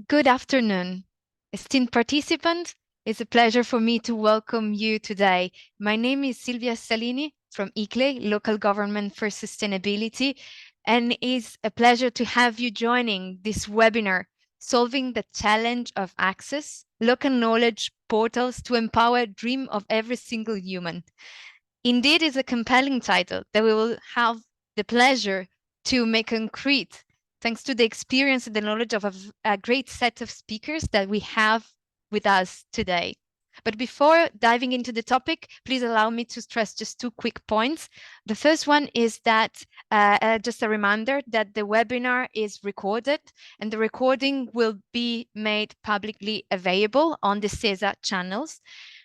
Good afternoon, esteemed participants. It's a pleasure for me to welcome you today. My name is Silvia Salini from ICLE, Local Government for Sustainability, and it's a pleasure to have you joining this webinar, Solving the Challenge of Access, Local Knowledge Portals to Empower Dream of Every Single Human. Indeed, it's a compelling title that we will have the pleasure to make concrete thanks to the experience and the knowledge of a great set of speakers that we have with us today. But before diving into the topic, please allow me to stress just two quick points. The first one is that just a reminder that the webinar is recorded and the recording will be made publicly available on the CESA channels.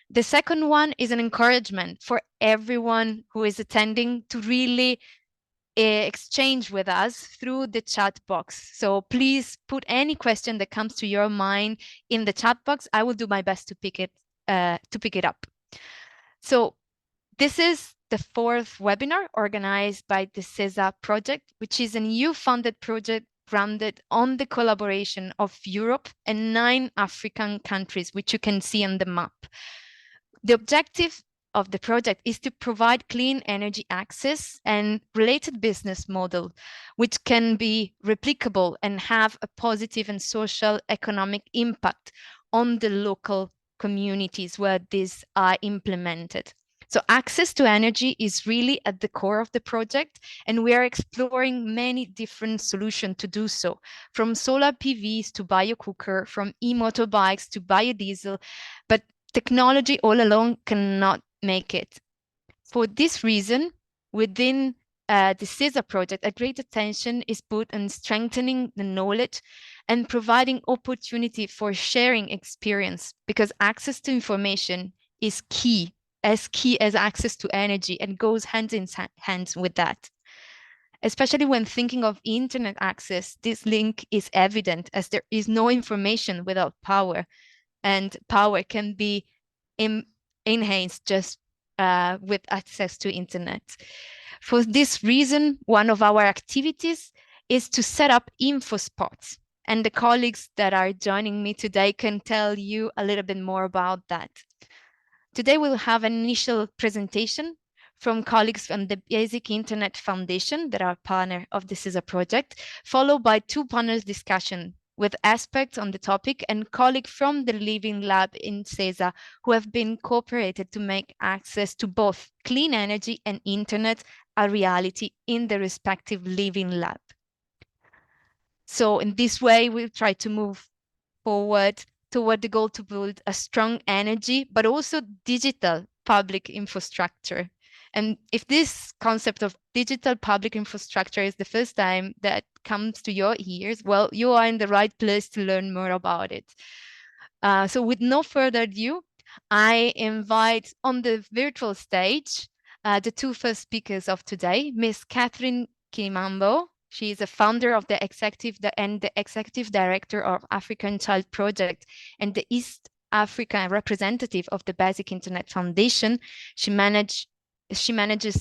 The second one is an encouragement for everyone who is attending to really exchange with us through the chat box. So please put any question that comes to your mind in the chat box. I will do my best to pick it up. So this is the fourth webinar organized by the CESA project, which is an EU-funded project grounded on the collaboration of Europe and 9 African countries, which you can see on the map. The objective of the project is to provide clean energy access and related business model, which can be replicable and have a positive and social economic impact on the local communities where these are implemented. So access to energy is really at the core of the project, and we are exploring many different solutions to do so, from solar PVs to biocooker, from e-motorbikes to biodiesel, but technology all alone cannot make it. For this reason, within the CESA project, a great attention is put on strengthening the knowledge and providing opportunity for sharing experience, because access to information is key as access to energy, and goes hand in hand with that. Especially when thinking of internet access, this link is evident, as there is no information without power, and power can be enhanced just with access to internet. For this reason, one of our activities is to set up info spots, and the colleagues that are joining me today can tell you a little bit more about that. Today we'll have an initial presentation from colleagues from the Basic Internet Foundation that are partner of the CESA project, followed by 2 panel discussion with experts on the topic and colleagues from the Living Lab in CESA who have been cooperated to make access to both clean energy and internet a reality in the respective Living Lab. So in this way, we'll try to move forward toward the goal to build a strong energy, but also digital public infrastructure. And if this concept of digital public infrastructure is the first time that comes to your ears, well, you are in the right place to learn more about it. So with no further ado, I invite on the virtual stage the 2 first speakers of today, Ms. Catherine Kimambo. She is a founder of the executive director of African Child Project and the East Africa representative of the Basic Internet Foundation. She manages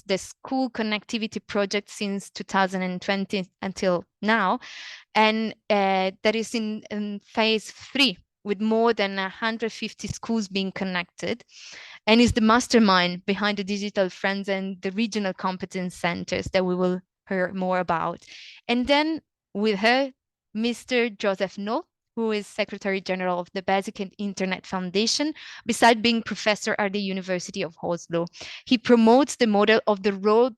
the school connectivity project since 2020 until now, and that is in phase 3, with more than 150 schools being connected, and is the mastermind behind the Digital Friends and the regional competence centers that we will hear more about. And then with her, Mr. Joseph Null, who is Secretary General of the Basic Internet Foundation, beside being professor at the University of Oslo. He promotes the model of the road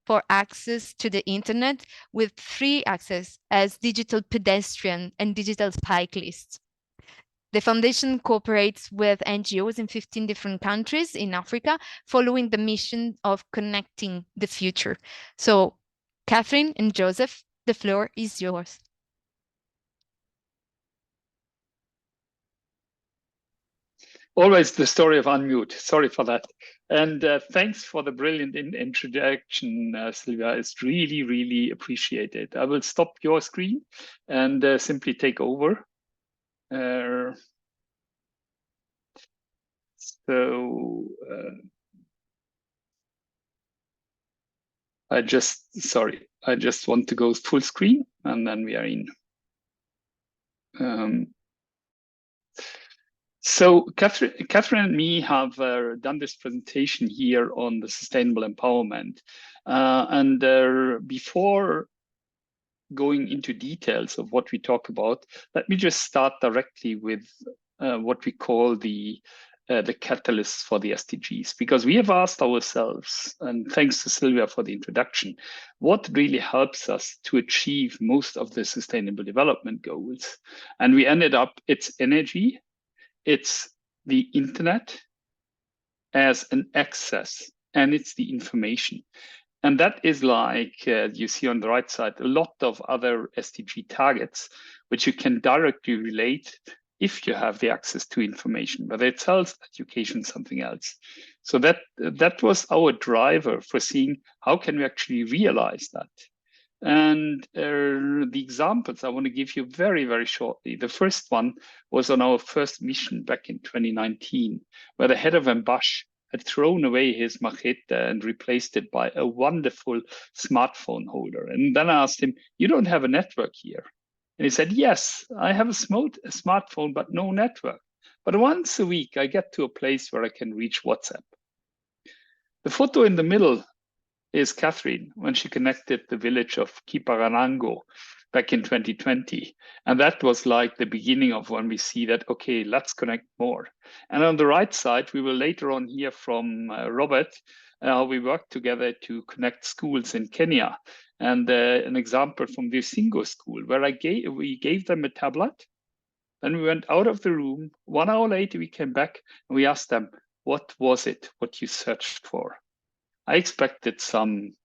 for access to the internet with free access as digital pedestrian and digital cyclists. The foundation cooperates with NGOs in 15 different countries in Africa, following the mission of connecting the future. So, Catherine and Joseph, the floor is yours. Always the story of unmute. Sorry for that. And thanks for the brilliant introduction, Silvia. It's really, really appreciated. I will stop your screen and simply take over. I just want to go full screen and then we are in. So Catherine and me have done this presentation here on the sustainable empowerment. Before going into details of what we talk about, let me just start directly with what we call the catalysts for the SDGs, because we have asked ourselves, and thanks to Sylvia for the introduction, what really helps us to achieve most of the sustainable development goals. And we ended up, it's energy, it's the internet as an access, and it's the information. And that is like you see on the right side, a lot of other SDG targets, which you can directly relate if you have the access to information, whether it's health, education, something else. So that was our driver for seeing how can we actually realize that. And the examples I want to give you very, very shortly. The first one was on our first mission back in 2019, where the head of Embash had thrown away his machete and replaced it by a wonderful smartphone holder. And then I asked him, "You don't have a network here?" And he said, "Yes, I have a smartphone, but no network. But once a week, I get to a place where I can reach WhatsApp." The photo in the middle is Catherine when she connected the village of Kiparanango back in 2020. And that was like the beginning of when we see that, okay, let's connect more. And on the right side, we will later on hear from Robert how we worked together to connect schools in Kenya. And an example from the Singo school, where we gave them a tablet. Then we went out of the room. 1 hour later, we came back and we asked them, what was it, what you searched for? I expected some,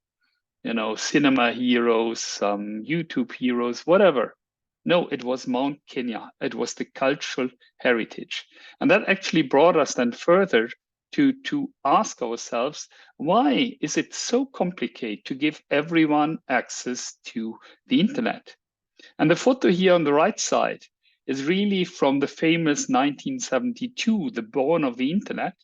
cinema heroes, some YouTube heroes, whatever. No, it was Mount Kenya. It was the cultural heritage. And that actually brought us then further to ask ourselves, why is it so complicated to give everyone access to the internet? And the photo here on the right side is really from the famous 1972, the dawn of the internet,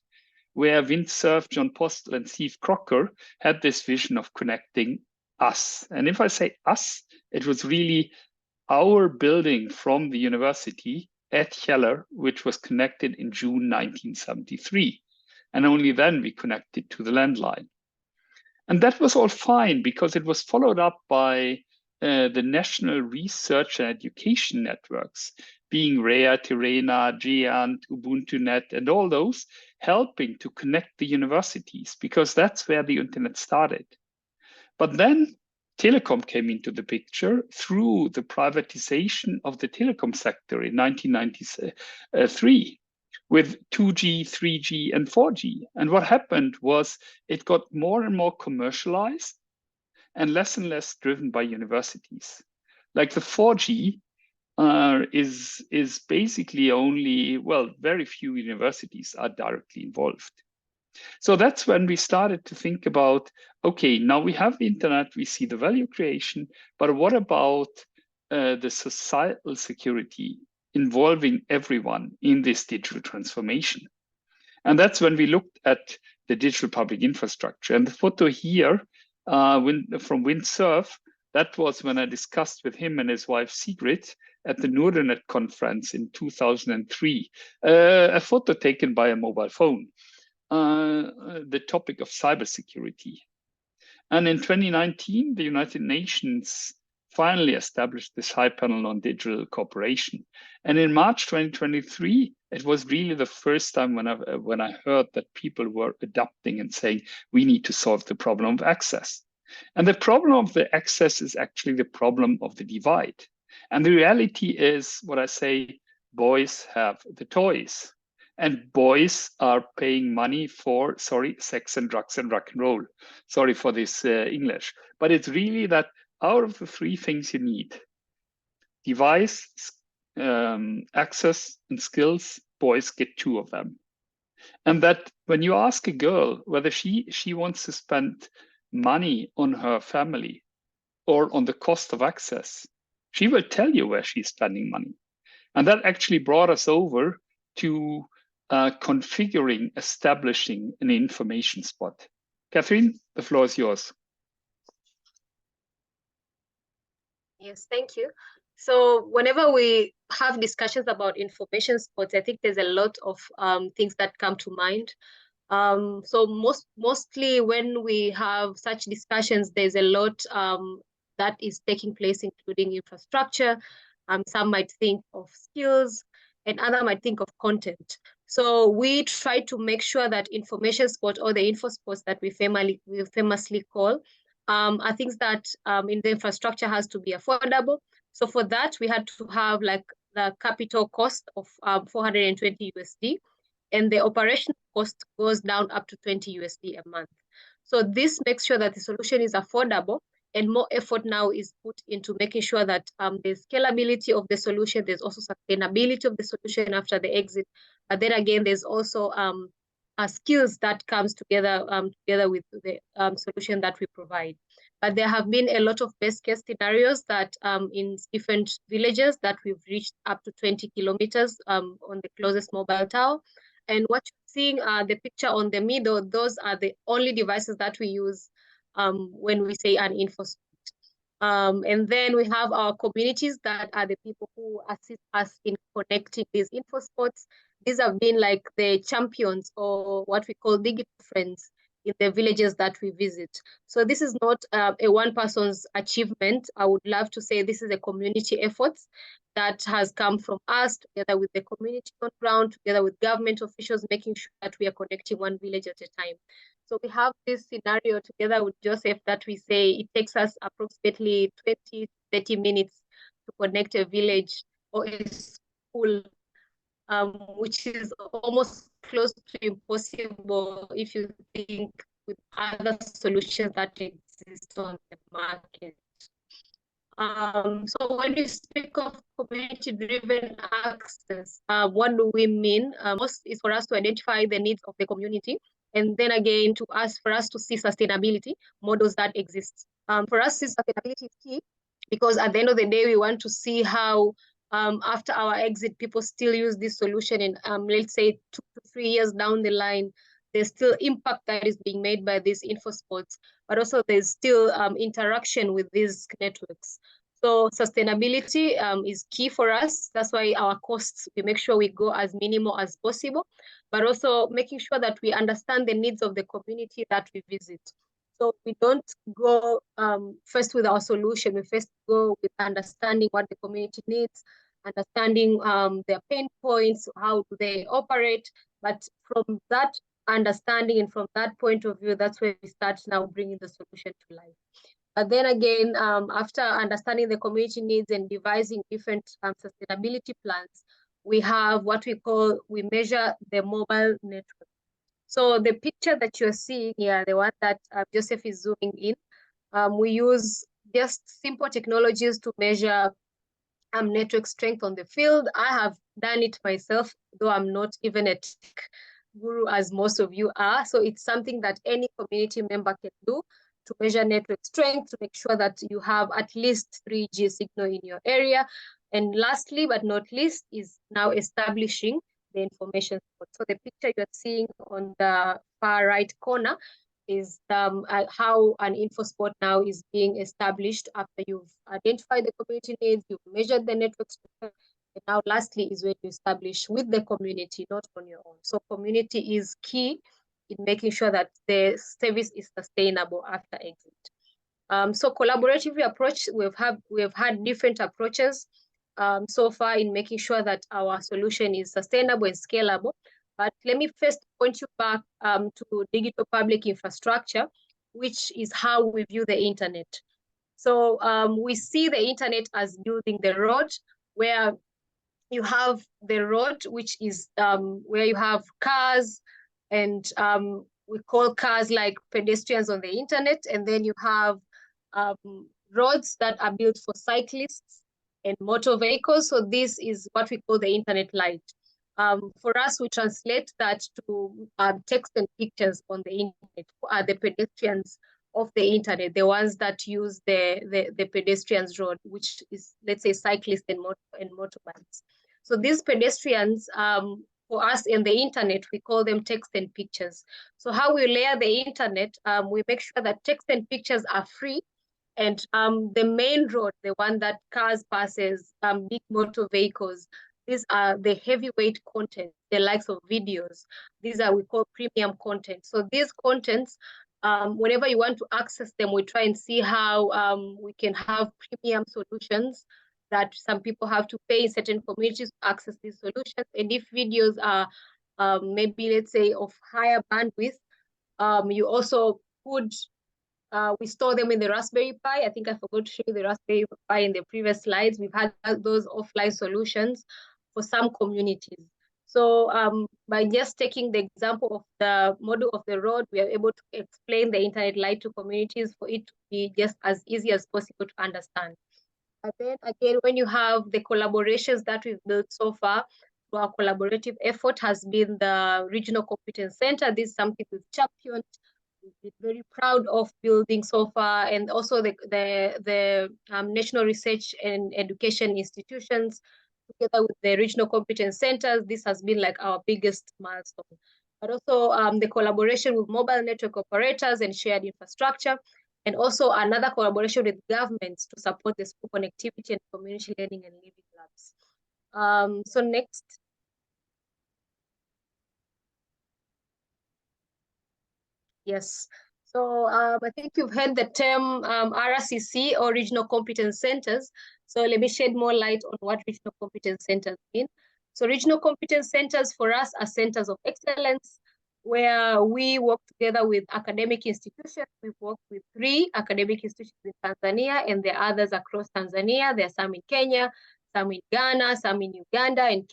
where Windsurf, John Postel, and Steve Crocker had this vision of connecting us. And if I say us, it was really our building from the university at Heller, which was connected in June 1973. And only then we connected to the landline. And that was all fine because it was followed up by the national research and education networks, being REA, Tirena, Giant, UbuntuNet, and all those, helping to connect the universities, because that's where the internet started. But then telecom came into the picture through the privatization of the telecom sector in 1993 with 2G, 3G, and 4G. And what happened was it got more and more commercialized and less driven by universities. Like the 4G is basically only, well, very few universities are directly involved. So that's when we started to think about, okay, now we have the internet, we see the value creation, but what about the societal security involving everyone in this digital transformation? And that's when we looked at the digital public infrastructure. And the photo here from Windsurf, that was when I discussed with him and his wife Sigrid at the Nordernet conference in 2003, a photo taken by a mobile phone, the topic of cybersecurity. And in 2019, the United Nations finally established this high panel on digital cooperation. And in March 2023, it was really the first time when I heard that people were adapting and saying, we need to solve the problem of access. And the problem of the access is actually the problem of the divide. And the reality is what I say, boys have the toys. And boys are paying money for, sex and drugs and rock and roll. Sorry for this English. But it's really that out of the three things you need, device, access, and skills, boys get 2 of them. And that when you ask a girl whether she wants to spend money on her family or on the cost of access, she will tell you where she's spending money. And that actually brought us over to configuring, establishing an information spot. Catherine, the floor is yours. Yes, thank you. So whenever we have discussions about information sports, I think there's a lot of things that come to mind. So mostly when we have such discussions, there's a lot that is taking place, including infrastructure. Some might think of skills, and other might think of content. So we try to make sure that information sport, or the info sports that we famously call, are things that in the infrastructure has to be affordable. So for that, we had to have like the capital cost of 420 USD, and the operation cost goes down up to 20 USD a month. So this makes sure that the solution is affordable, and more effort now is put into making sure that there's scalability of the solution, there's also sustainability of the solution after the exit. But then again, there's also skills that comes together together with the solution that we provide. But there have been a lot of best case scenarios that in different villages that we've reached up to 20 kilometers on the closest mobile tower. And what you're seeing, the picture on the middle, those are the only devices that we use when we say an info spot. And then we have our communities that are the people who assist us in connecting these info spots. These have been like the champions, or what we call digital friends, in the villages that we visit. So this is not a one person's achievement. I would love to say this is a community effort that has come from us, together with the community on ground, together with government officials, making sure that we are connecting one village at a time. So we have this scenario together with Joseph that we say it takes us approximately 20, 30 minutes to connect a village or a school, which is almost close to impossible if you think with other solutions that exist on the market. So when we speak of community-driven access, what do we mean? Most is for us to identify the needs of the community, and then again for us to see sustainability models that exist. For us, sustainability is key, because at the end of the day, we want to see how after our exit, people still use this solution, and let's say 2 to 3 years down the line, there's still impact that is being made by these info spots, but also there's still interaction with these networks. So sustainability is key for us. That's why our costs, we make sure we go as minimal as possible, but also making sure that we understand the needs of the community that we visit. So we don't go first with our solution. We first go with understanding what the community needs, understanding their pain points, how do they operate. But from that understanding and from that point of view, that's where we start now bringing the solution to life. But then again, after understanding the community needs and devising different sustainability plans, we have what we measure the mobile network. So the picture that you're seeing here, the one that Joseph is zooming in, we use just simple technologies to measure network strength on the field. I have done it myself, though I'm not even a tech guru as most of you are. So it's something that any community member can do to measure network strength, to make sure that you have at least 3G signal in your area. And lastly, but not least, is now establishing the information spot. So the picture you're seeing on the far right corner is how an info spot now is being established after you've identified the community needs, you've measured the network structure, and now lastly is when you establish with the community, not on your own. So community is key in making sure that the service is sustainable after exit. So collaborative approach, we've had different approaches so far in making sure that our solution is sustainable and scalable. But let me first point you back to digital public infrastructure, which is how we view the internet. So we see the internet as building the road, where you have the road, which is where you have cars, and we call cars like pedestrians on the internet. And then you have roads that are built for cyclists and motor vehicles. So this is what we call the internet light. For us, we translate that to text and pictures on the internet. Who are the pedestrians of the internet, the ones that use the pedestrians road, which is, let's say, cyclists and motorbikes. So these pedestrians, for us in the internet, we call them text and pictures. So how we layer the internet, we make sure that text and pictures are free, And the main road, the one that cars passes, big motor vehicles, these are the heavyweight content, the likes of videos. These are we call premium content. So these contents, whenever you want to access them, we try and see how we can have premium solutions that some people have to pay in certain communities to access these solutions. And if videos are maybe, let's say, of higher bandwidth, you also could we store them in the Raspberry Pi. I think I forgot to show you the Raspberry Pi in the previous slides. We've had those offline solutions for some communities. So by just taking the example of the model of the road, we are able to explain the internet light to communities for it to be just as easy as possible to understand. And then again, when you have the collaborations that we've built so far, our collaborative effort has been the Regional Competence Center. This is something we've championed. We've been very proud of building so far, and also the National Research and Education Institutions, together with the Regional Competence Centers. This has been like our biggest milestone. But also the collaboration with mobile network operators and shared infrastructure, and also another collaboration with governments to support the school connectivity and community learning and living labs. So next. Yes. So I think you've heard the term RCC, or Regional Competence Centers. So let me shed more light on what Regional Competence Centers mean. So Regional Competence Centers for us are centers of excellence where we work together with academic institutions. We've worked with 3 academic institutions in Tanzania, and there are others across Tanzania. There are some in Kenya, some in Ghana, some in Uganda, and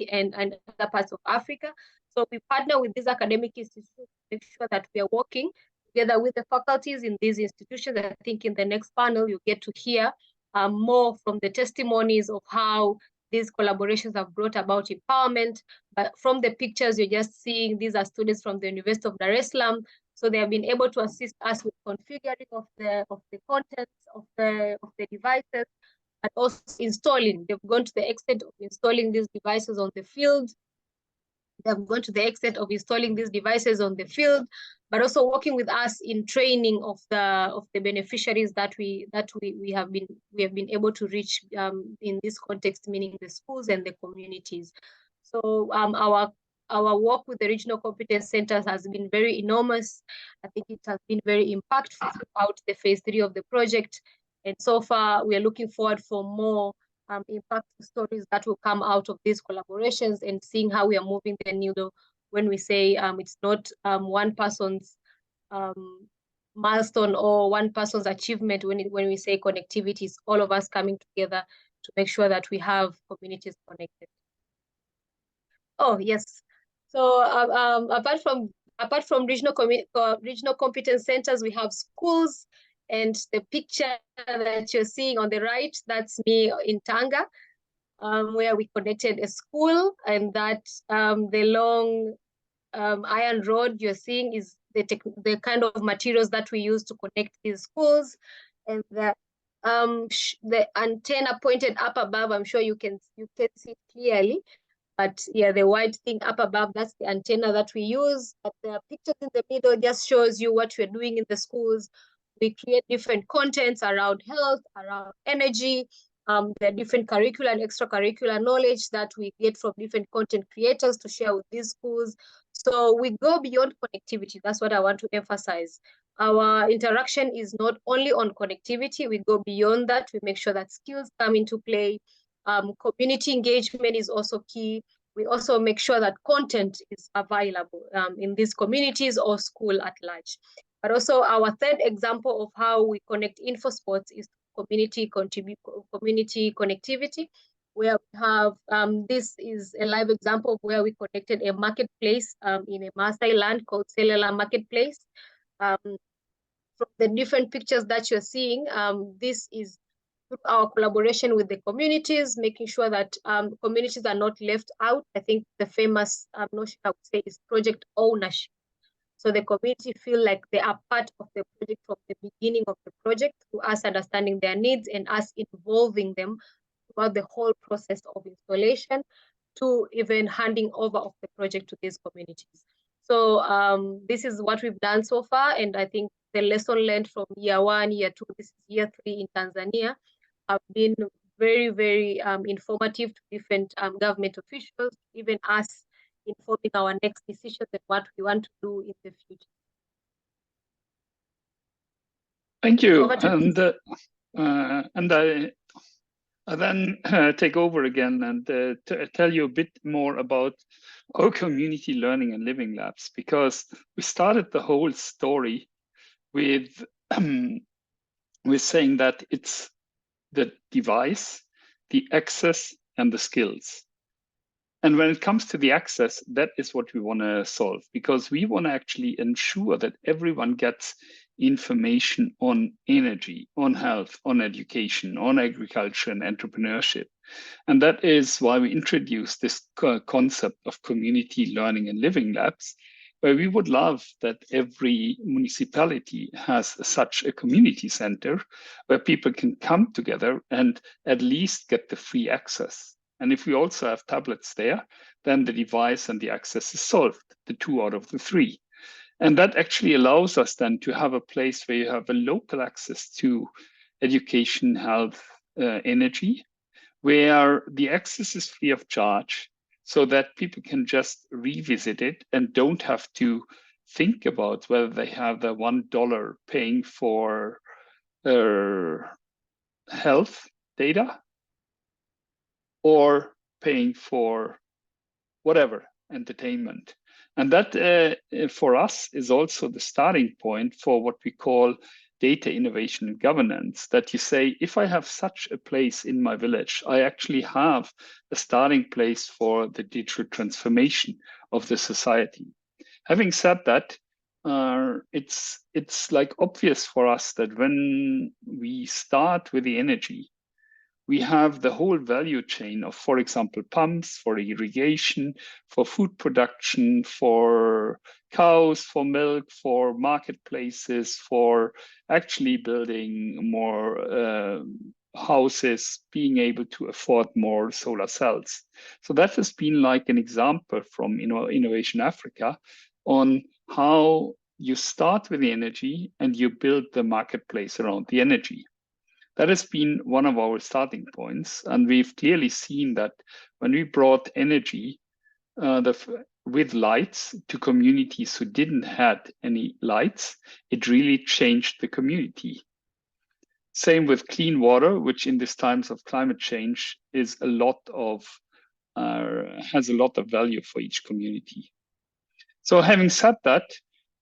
other parts of Africa. So we partner with these academic institutions to make sure that we are working together with the faculties in these institutions. I think in the next panel, you get to hear more from the testimonies of how these collaborations have brought about empowerment. But from the pictures you're just seeing, these are students from the University of Dar es Salaam. So they have been able to assist us with configuring of the contents of the devices, and also installing. They've gone to the extent of installing these devices on the field. They've gone to the extent of installing these devices on the field, but also working with us in training of the beneficiaries that we have been able to reach in this context, meaning the schools and the communities. So our work with the regional competence centers has been very enormous. I think it has been very impactful throughout the phase 3 of the project, and so far we are looking forward for more impactful stories that will come out of these collaborations, and seeing how we are moving the needle when we say it's not one person's milestone or one person's achievement. When we say connectivity, it's all of us coming together to make sure that we have communities connected. Oh yes, so apart from regional competence centers, we have schools. And the picture that you're seeing on the right, that's me in Tanga, where we connected a school, and that the long iron rod you're seeing is the kind of materials that we use to connect these schools. And the antenna pointed up above, I'm sure you can see it clearly. But yeah, the white thing up above, that's the antenna that we use. But the pictures in the middle just shows you what we're doing in the schools. We create different contents around health, around energy, the different curricular and extracurricular knowledge that we get from different content creators to share with these schools. So we go beyond connectivity. That's what I want to emphasize. Our interaction is not only on connectivity, we go beyond that. We make sure that skills come into play. Community engagement is also key. We also make sure that content is available in these communities or school at large. But also our third example of how we connect InfoSports is community connectivity, where we have, this is a live example of where we connected a marketplace in a Maasai land called Selela Marketplace. From the different pictures that you're seeing, this is our collaboration with the communities, making sure that communities are not left out. I think the famous notion I would say is project ownership. So the community feel like they are part of the project from the beginning of the project, to us understanding their needs and us involving them throughout the whole process of installation to even handing over of the project to these communities. So this is what we've done so far, and I think the lesson learned from year 1, year 2, this is year 3 in Tanzania, have been very, very informative to different government officials, even us informing our next decisions and what we want to do in the future. Thank you. Over to I then take over again and tell you a bit more about our community learning and living labs, because we started the whole story with saying that it's the device, the access, and the skills. And when it comes to the access, that is what we want to solve, because we want to actually ensure that everyone gets information on energy, on health, on education, on agriculture and entrepreneurship. And that is why we introduced this concept of community learning and living labs, where we would love that every municipality has such a community center where people can come together and at least get the free access. And if we also have tablets there, then the device and the access is solved, the 2 out of the 3. And that actually allows us then to have a place where you have a local access to education, health, energy, where the access is free of charge, so that people can just revisit it and don't have to think about whether they have the $1 paying for health data or paying for whatever entertainment. And that for us is also the starting point for what we call data innovation and governance, that you say, if I have such a place in my village, I actually have a starting place for the digital transformation of the society. Having said that, it's like obvious for us that when we start with the energy, we have the whole value chain of, for example, pumps for irrigation, for food production, for cows, for milk, for marketplaces, for actually building more houses, being able to afford more solar cells. So that has been like an example from Innovation Africa on how you start with the energy and you build the marketplace around the energy. That has been one of our starting points. And we've clearly seen that when we brought energy with lights to communities who didn't have any lights, it really changed the community. Same with clean water, which in these times of climate change is a lot of, has a lot of value for each community. So having said that,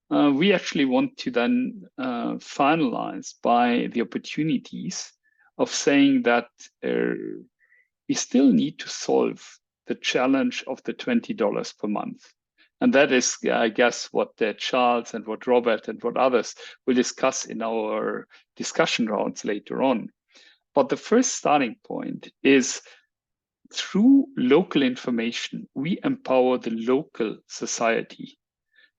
we actually want to then finalize by the opportunities of saying that we still need to solve the challenge of the $20 per month. And that is, I guess, what Charles and what Robert and what others will discuss in our discussion rounds later on. But the first starting point is through local information, we empower the local society.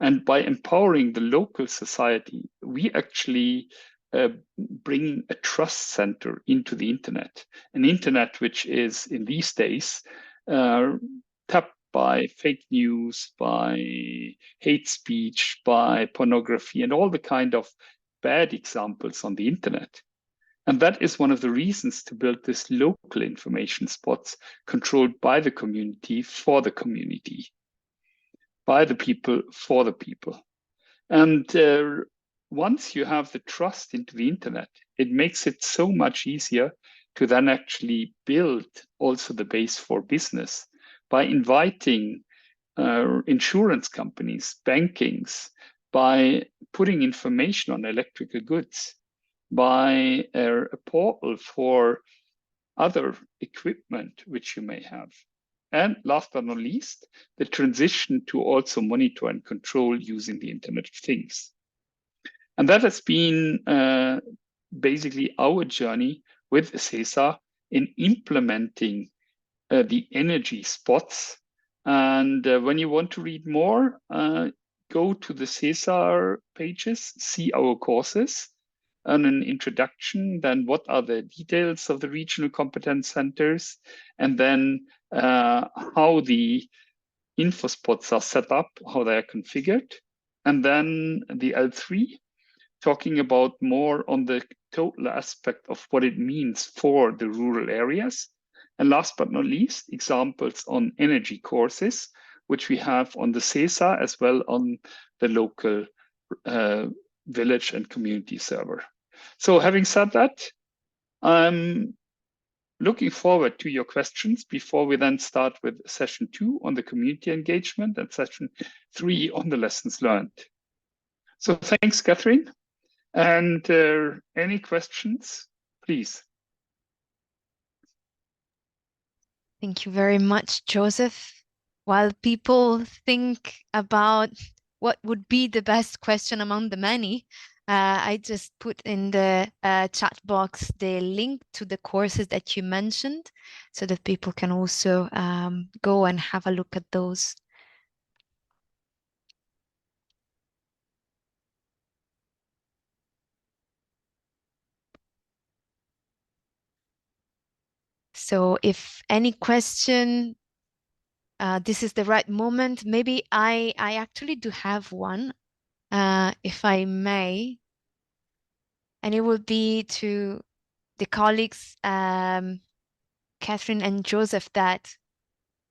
And by empowering the local society, we actually bring a trust center into the internet, an internet which is in these days tapped by fake news, by hate speech, by pornography, and all the kind of bad examples on the internet. And that is one of the reasons to build this local information spots controlled by the community for the community, by the people for the people. And once you have the trust into the internet, it makes it so much easier to then actually build also the base for business by inviting insurance companies, bankings, by putting information on electrical goods, by a portal for other equipment which you may have. And last but not least, the transition to also monitor and control using the Internet of Things. And that has been basically our journey with CESA in implementing the energy spots. And when you want to read more, go to the CESA pages, see our courses, and an introduction, then what are the details of the regional competence centers, and then how the info spots are set up, how they are configured, and then the L3 talking about more on the total aspect of what it means for the rural areas. And last but not least, examples on energy courses, which we have on the CESA as well on the local village and community server. So having said that, I'm looking forward to your questions before we then start with session 2 on the community engagement and session 3 on the lessons learned. So thanks, Catherine. And any questions, please? Thank you very much, Joseph. While people think about what would be the best question among the many, I just put in the chat box the link to the courses that you mentioned so that people can also go and have a look at those. So if any question, this is the right moment. Maybe I actually do have one, if I may. And it would be to the colleagues, Catherine and Joseph, that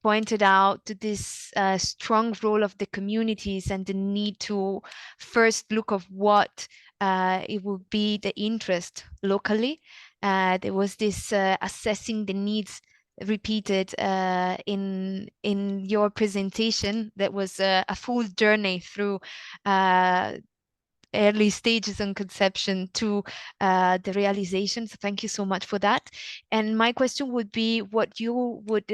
pointed out to this strong role of the communities and the need to first look of what it would be the interest locally. There was this assessing the needs repeated in your presentation. That was a full journey through early stages and conception to the realization. So thank you so much for that. And my question would be what you would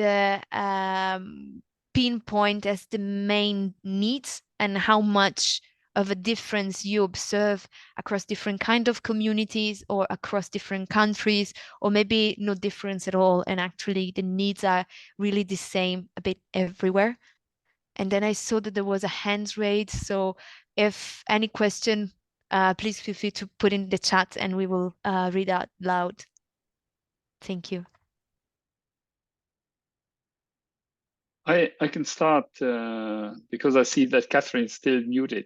pinpoint as the main needs and how much of a difference you observe across different kind of communities or across different countries, or maybe no difference at all, and actually the needs are really the same a bit everywhere. And then I saw that there was a hands raised. So if any question, please feel free to put in the chat and we will read out loud. Thank you. I can start because I see that Catherine is still muted.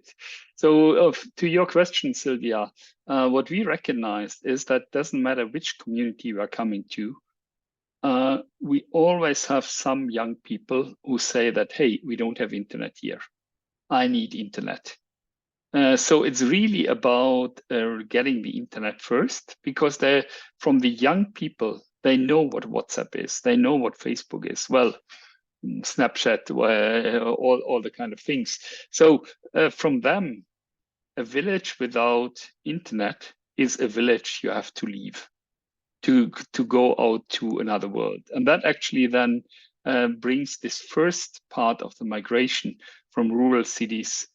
So to your question, Sylvia, what we recognized is that doesn't matter which community we are coming to, we always have some young people who say that, hey, we don't have internet here. I need internet. So it's really about getting the internet first, because from the young people, they know what WhatsApp is. They know what Facebook is. Well, Snapchat, all the kind of things. So from them, a village without internet is a village you have to leave to go out to another world. And that actually then brings this first part of the migration from rural cities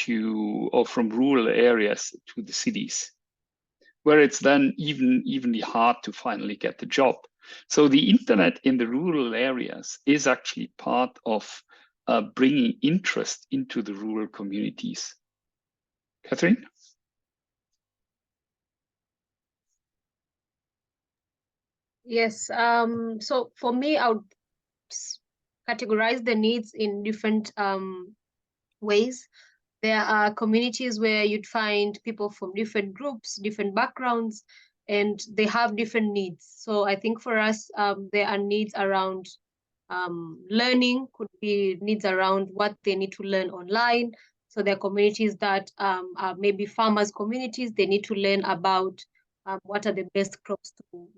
or from rural areas to the cities, where it's then evenly hard to finally get the job. So the internet in the rural areas is actually part of bringing interest into the rural communities. Catherine? Yes. So for me, I would categorize the needs in different ways. There are communities where you'd find people from different groups, different backgrounds, and they have different needs. So I think for us, there are needs around learning, could be needs around what they need to learn online. So there are communities that are maybe farmers communities, they need to learn about what are the best crops to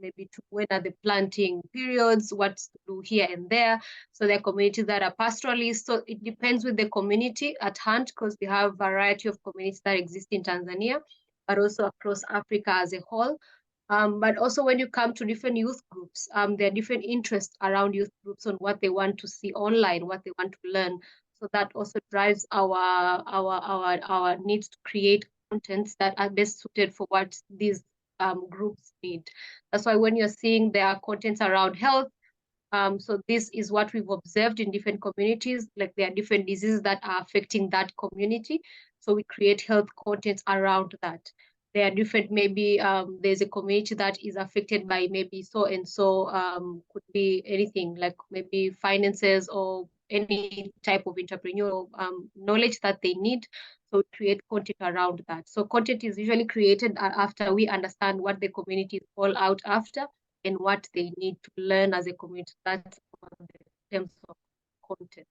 when are the planting periods, what to do here and there. So there are communities that are pastoralists. So it depends with the community at hand, because we have a variety of communities that exist in Tanzania, but also across Africa as a whole. But also when you come to different youth groups, there are different interests around youth groups on what they want to see online, what they want to learn. So that also drives our needs to create contents that are best suited for what these groups need. That's why when you're seeing there are contents around health, so this is what we've observed in different communities, like there are different diseases that are affecting that community. So we create health contents around that. There are different, maybe there's a community that is affected by maybe so and so, could be anything like maybe finances or any type of entrepreneurial knowledge that they need. So create content around that. So content is usually created after we understand what the community is all out after and what they need to learn as a community. That's on the terms of content.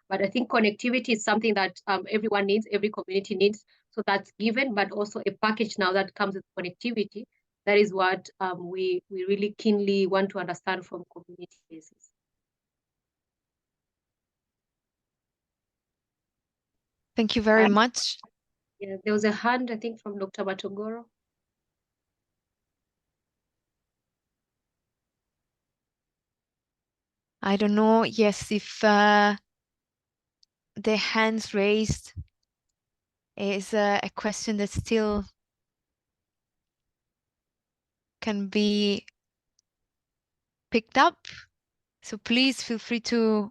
But I think connectivity is something that everyone needs, every community needs. So that's given, but also a package now that comes with connectivity. That is what we really keenly want to understand from community basis. Thank you very much. Yeah, there was a hand, I think, from Dr. Batogoro. I don't know, yes, if the hands raised is a question that still can be picked up. So please feel free to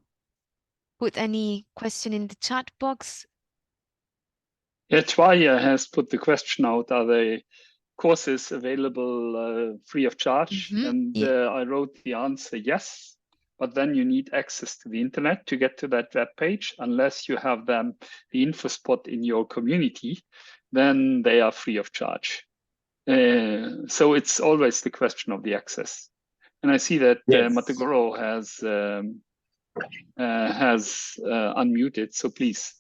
put any question in the chat box. Yeah, Twaya has put the question out, are the courses available free of charge? And Yeah. I wrote the answer, yes, but then you need access to the internet to get to that web page. Unless you have the info spot in your community, then they are free of charge. So it's always the question of the access. And I see that Yes. Matagoro has unmuted, so please.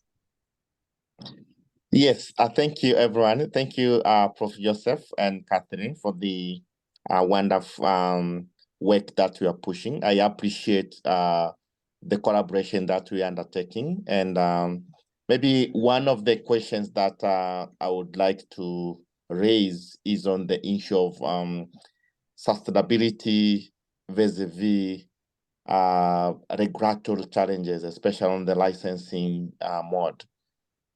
Yes, thank you, everyone. Thank you, Prof. Joseph and Catherine, for the wonderful work that we are pushing. I appreciate the collaboration that we are undertaking. And maybe one of the questions that I would like to raise is on the issue of sustainability vis-a-vis regulatory challenges, especially on the licensing mode.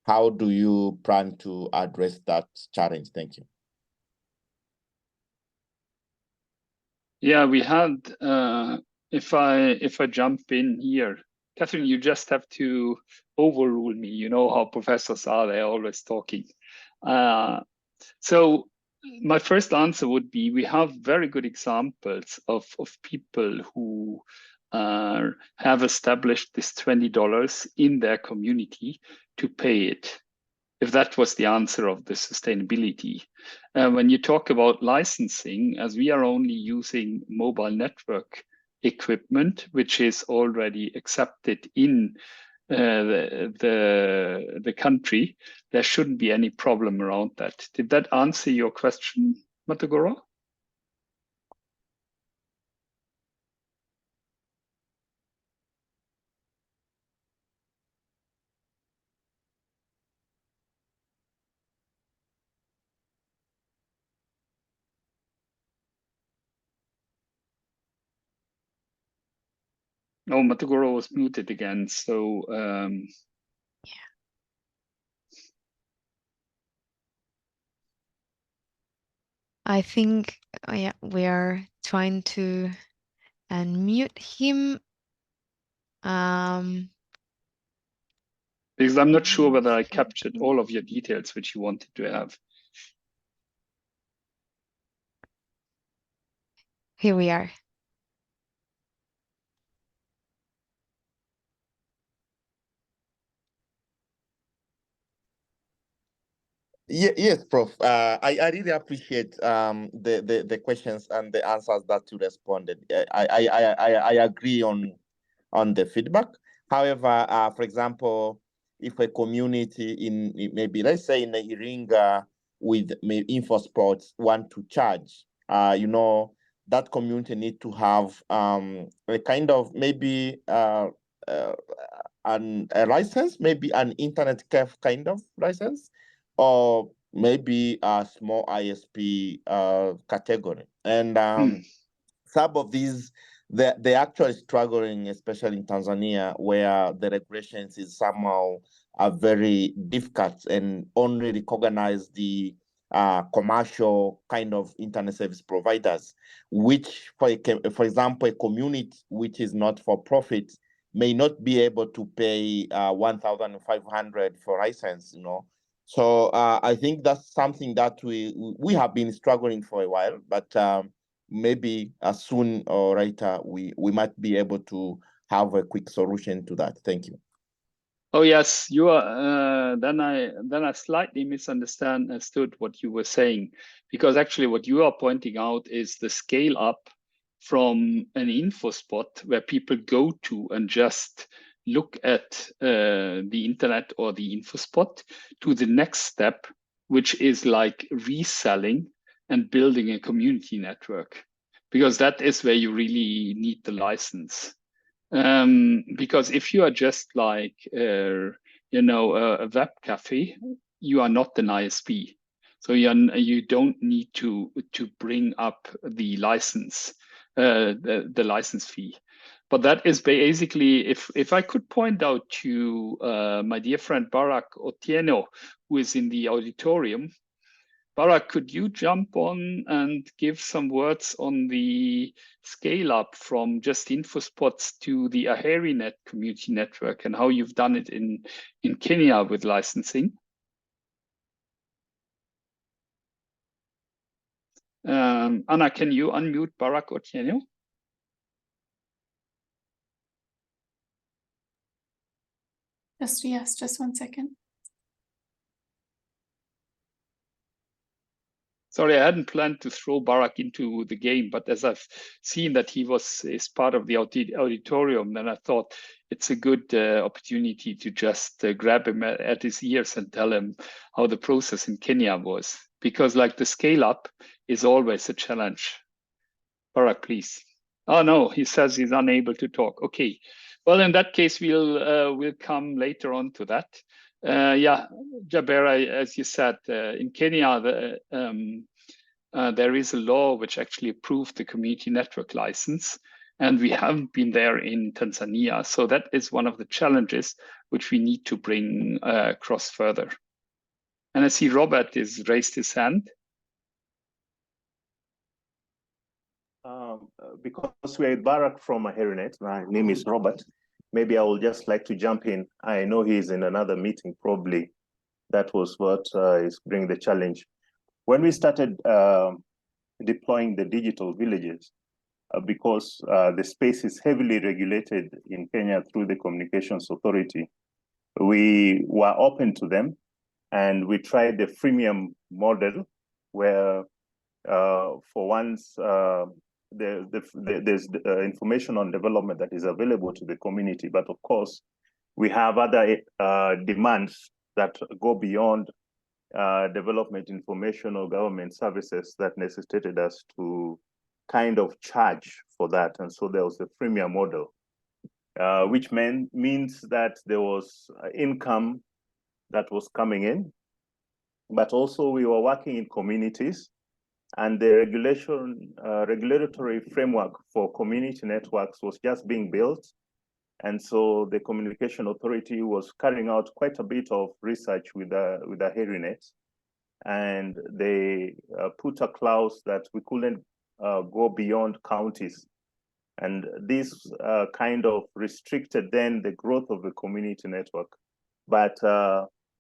How do you plan to address that challenge? Thank you. Yeah, we had, if I jump in here, Catherine, you just have to overrule me. You know how professors are, they're always talking. So my first answer would be, we have very good examples of people who have established this $20 in their community to pay it, if that was the answer of the sustainability. When you talk about licensing, as we are only using mobile network equipment, which is already accepted in the country, there shouldn't be any problem around that. Did that answer your question, Matagoro? No, Matagoro was muted again, so I think yeah, we are trying to unmute him. because I'm not sure whether I captured all of your details which you wanted to have. Here we are. Yes, Prof. I really appreciate the questions and the answers that you responded. I agree on the feedback. However, for example, if a community in maybe, let's say in Iringa with InfoSports want to charge, that community need to have a kind of maybe a license, maybe an internet cafe kind of license, or maybe a small ISP category. And some of these, they're actually struggling, especially in Tanzania, where the regulations is somehow are very difficult and only recognize the commercial kind of internet service providers, which, for example, a community which is not for profit may not be able to pay 1,500 for license, So I think that's something that we have been struggling for a while, but maybe soon or later we might be able to have a quick solution to that. Thank you. Oh yes, you are. Then I slightly misunderstood what you were saying, because actually what you are pointing out is the scale up from an info spot where people go to and just look at the internet or the info spot to the next step, which is like reselling and building a community network, because that is where you really need the license. Because if you are just like, a web cafe, you are not an ISP. So you don't need to bring up the license, the license fee. But that is basically, if I could point out to my dear friend Barak Otieno, who is in the auditorium. Barak, could you jump on and give some words on the scale up from just InfoSpots to the AheriNet community network and how you've done it in Kenya with licensing? Anna, can you unmute Barak Otieno? Yes, just 1 second. Sorry, I hadn't planned to throw Barak into the game, but as I've seen that he is part of the auditorium, then I thought it's a good opportunity to just grab him at his ears and tell him how the process in Kenya was. Because like the scale up is always a challenge. Barak, please. Oh no, he says he's unable to talk. Okay. Well, in that case, we'll come later on to that. Yeah, Jabera, as you said, in Kenya, there is a law which actually approved the community network license, and we haven't been there in Tanzania. So that is one of the challenges which we need to bring across further. And I see Robert has raised his hand. Because we are at Barak from AheriNet, my name is Robert. Maybe I would just like to jump in. I know he's in another meeting, probably. That was what is bringing the challenge. When we started deploying the digital villages, because the space is heavily regulated in Kenya through the Communications Authority, we were open to them, and we tried the freemium model where for once there's information on development that is available to the community. But of course, we have other demands that go beyond development information or government services that necessitated us to kind of charge for that. And so there was a freemium model, which means that there was income that was coming in, but also we were working in communities, and the regulatory framework for community networks was just being built. And so the Communication Authority was carrying out quite a bit of research with AheriNet, and they put a clause that we couldn't go beyond counties. And this kind of restricted then the growth of the community network. But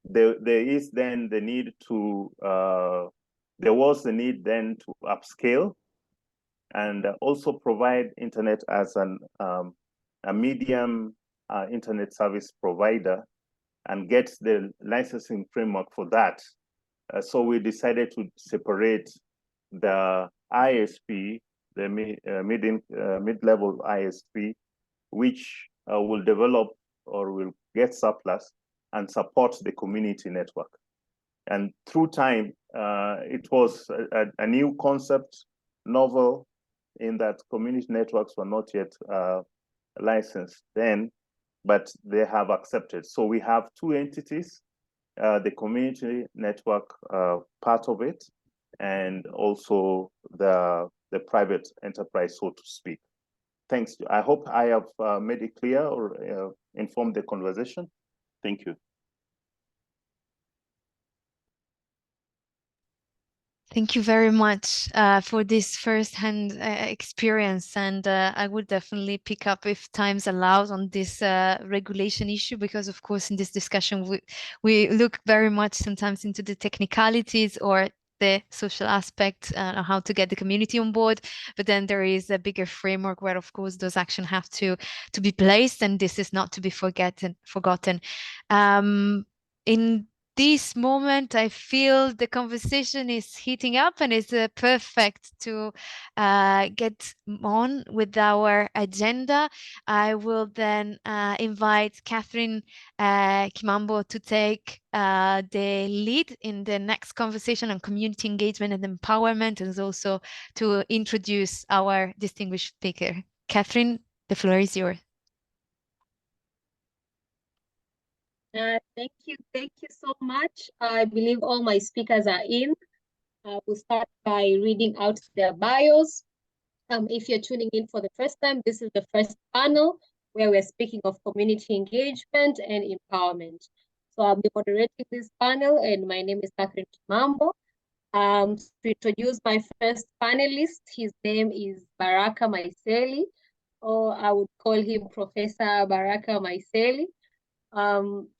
there is then the need to, there was the need then to upscale and also provide internet as a medium internet service provider and get the licensing framework for that. So we decided to separate the ISP, the mid-level ISP, which will develop or will get surplus and support the community network. And through time, it was a new concept, novel, in that community networks were not yet licensed then, but they have accepted. So we have two entities, the community network part of it, and also the private enterprise, so to speak. Thanks. I hope I have made it clear or informed the conversation. Thank you. Thank you very much for this first-hand experience, and I would definitely pick up if times allows on this regulation issue, because of course in this discussion we look very much sometimes into the technicalities or the social aspect and how to get the community on board. But then there is a bigger framework where, of course, those actions have to be placed, and this is not to be forgotten. In this moment, I feel the conversation is heating up, and it's perfect to get on with our agenda. I will then invite Catherine Kimambo to take the lead in the next conversation on community engagement and empowerment, and also to introduce our distinguished speaker. Catherine, the floor is yours. Thank you so much. I believe all my speakers are in. We'll start by reading out their bios. If you're tuning in for the first time, this is the first panel where we're speaking of community engagement and empowerment. So I'll be moderating this panel, and my name is Catherine Kimambo. To introduce my first panelist, his name is Baraka Maiseli, or I would call him Professor Baraka Maiseli.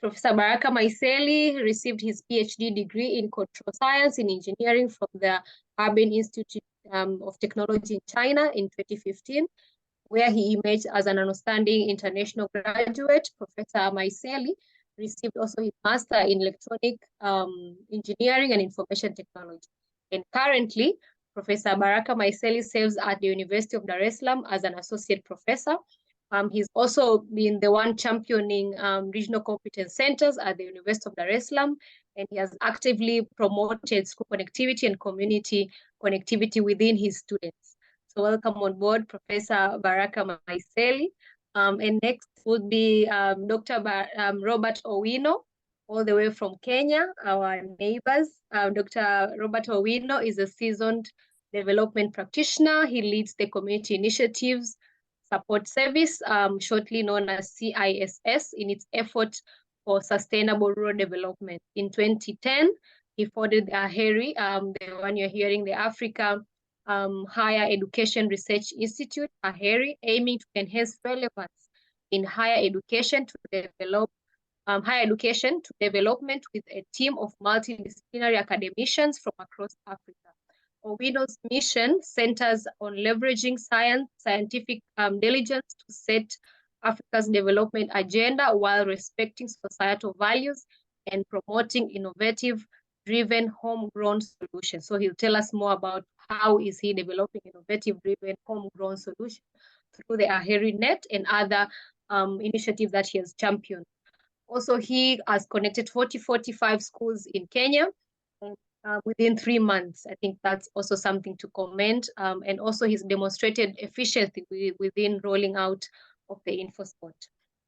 Professor Baraka Maiseli received his PhD degree in control science in engineering from the Harbin Institute of Technology in China in 2015, where he emerged as an outstanding international graduate. Professor Maiseli received also his master in electronic engineering and information technology. And currently, Professor Baraka Maiseli serves at the University of Dar es Salaam as an associate professor. He's also been the one championing regional competence centers at the University of Dar es Salaam, and he has actively promoted school connectivity and community connectivity within his students. So welcome on board, Professor Baraka Maiseli. And next would be Dr. Robert Owino, all the way from Kenya, our neighbors. Dr. Robert Owino is a seasoned development practitioner. He leads the community initiatives support service, shortly known as CISS, in its effort for sustainable rural development. In 2010, he founded the AHERI, the one you're hearing, the Africa Higher Education Research Institute, AHERI, aiming to enhance relevance in higher education to develop higher education to development with a team of multidisciplinary academicians from across Africa. Owino's mission centers on leveraging scientific diligence to set Africa's development agenda while respecting societal values and promoting innovative-driven homegrown solutions. So he'll tell us more about how is he developing innovative-driven homegrown solutions through the AHERI Net and other initiatives that he has championed. Also, he has connected 45 schools in Kenya within 3 months. I think that's also something to commend. And also he's demonstrated efficiency within rolling out of the InfoSpot.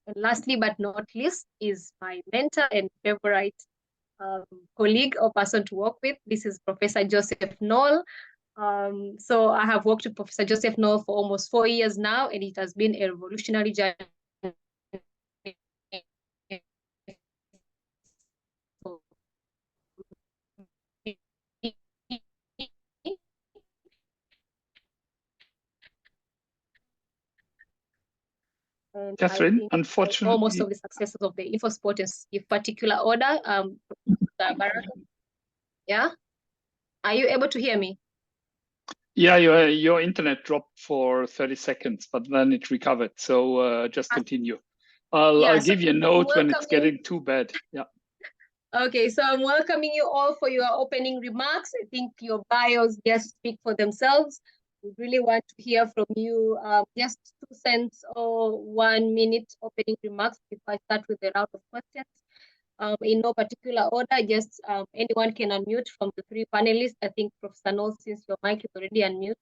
And lastly, but not least, is my mentor and favorite colleague or person to work with. This is Professor Joseph Noel. So I have worked with Professor Joseph Noel for almost 4 years now, and it has been a revolutionary journey. And Catherine, unfortunately, almost of the successes of the InfoSpot in particular order. Yeah, are you able to hear me? Yeah, your internet dropped for 30 seconds, but then it recovered. So just continue. I'll give you a note when it's getting too bad. Yeah. Okay, so I'm welcoming you all for your opening remarks. I think your bios just speak for themselves. We really want to hear from you. Just 2 cents or 1 minute opening remarks before I start with the round of questions. In no particular order, just anyone can unmute from the 3 panelists. I think Professor Noel, since your mic is already unmute,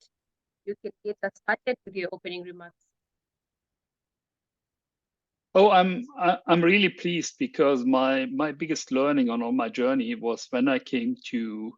you can get us started with your opening remarks. Oh, I'm really pleased because my biggest learning on all my journey was when I came to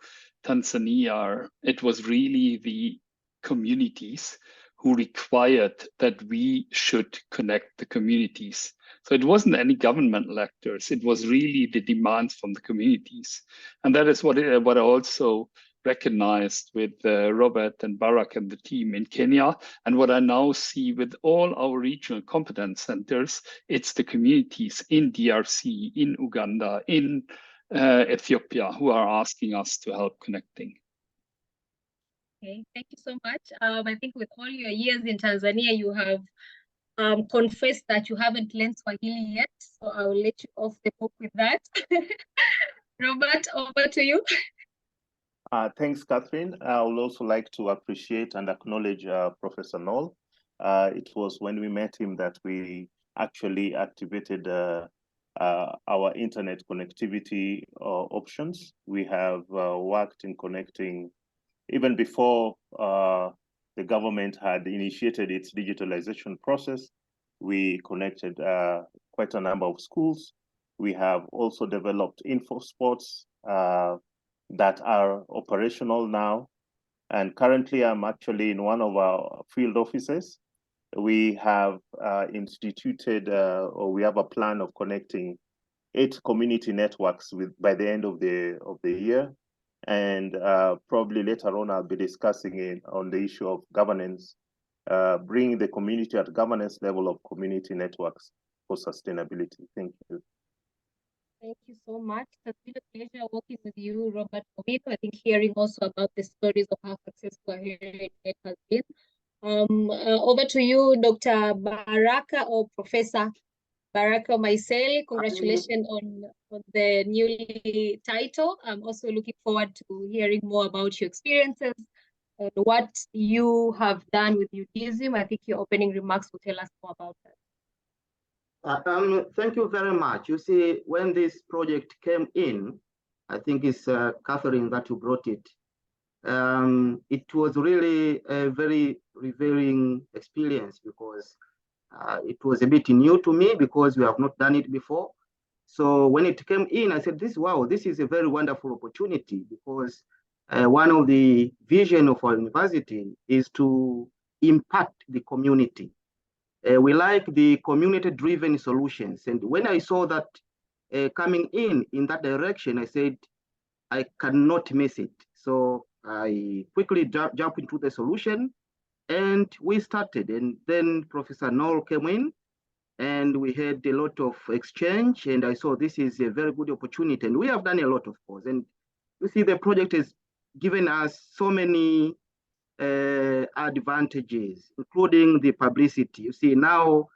Tanzania. It was really the communities who required that we should connect the communities. So it wasn't any governmental actors. It was really the demands from the communities. And that is what I also recognized with Robert and Barak and the team in Kenya. And what I now see with all our regional competence centers, it's the communities in DRC, in Uganda, in Ethiopia, who are asking us to help connecting. Okay, thank you so much. I think with all your years in Tanzania, you have confessed that you haven't learned Swahili yet, so I will let you off the hook with that. Robert, over to you. Thanks, Catherine. I would also like to appreciate and acknowledge Professor Noel. It was when we met him that we actually activated our internet connectivity options. We have worked in connecting even before the government had initiated its digitalization process. We connected quite a number of schools. We have also developed info spots that are operational now. And currently, I'm actually in one of our field offices. We have instituted, or we have a plan of connecting 8 community networks by the end of the year. And probably later on, I'll be discussing on the issue of governance, bringing the community at governance level of community networks for sustainability. Thank you. Thank you so much. It's been a pleasure working with you, Robert. I think hearing also about the stories of how successful it has been. Over to you, Dr. Baraka or Professor Baraka Maisel. Congratulations on the newly title. I'm also looking forward to hearing more about your experiences and what you have done with UDism. I think your opening remarks will tell us more about that. Thank you very much. You see, when this project came in, I think it's Catherine that you brought it. It was really a very revealing experience because it was a bit new to me because we have not done it before. So when it came in, I said, wow, this is a very wonderful opportunity because one of the vision of our university is to impact the community. We like the community-driven solutions. And when I saw that coming in that direction, I said, I cannot miss it. So I quickly jumped into the solution and we started. And then Professor Noel came in and we had a lot of exchange. And I saw this is a very good opportunity. And we have done a lot, of course. And you see, the project has given us so many advantages, including the publicity. You see, now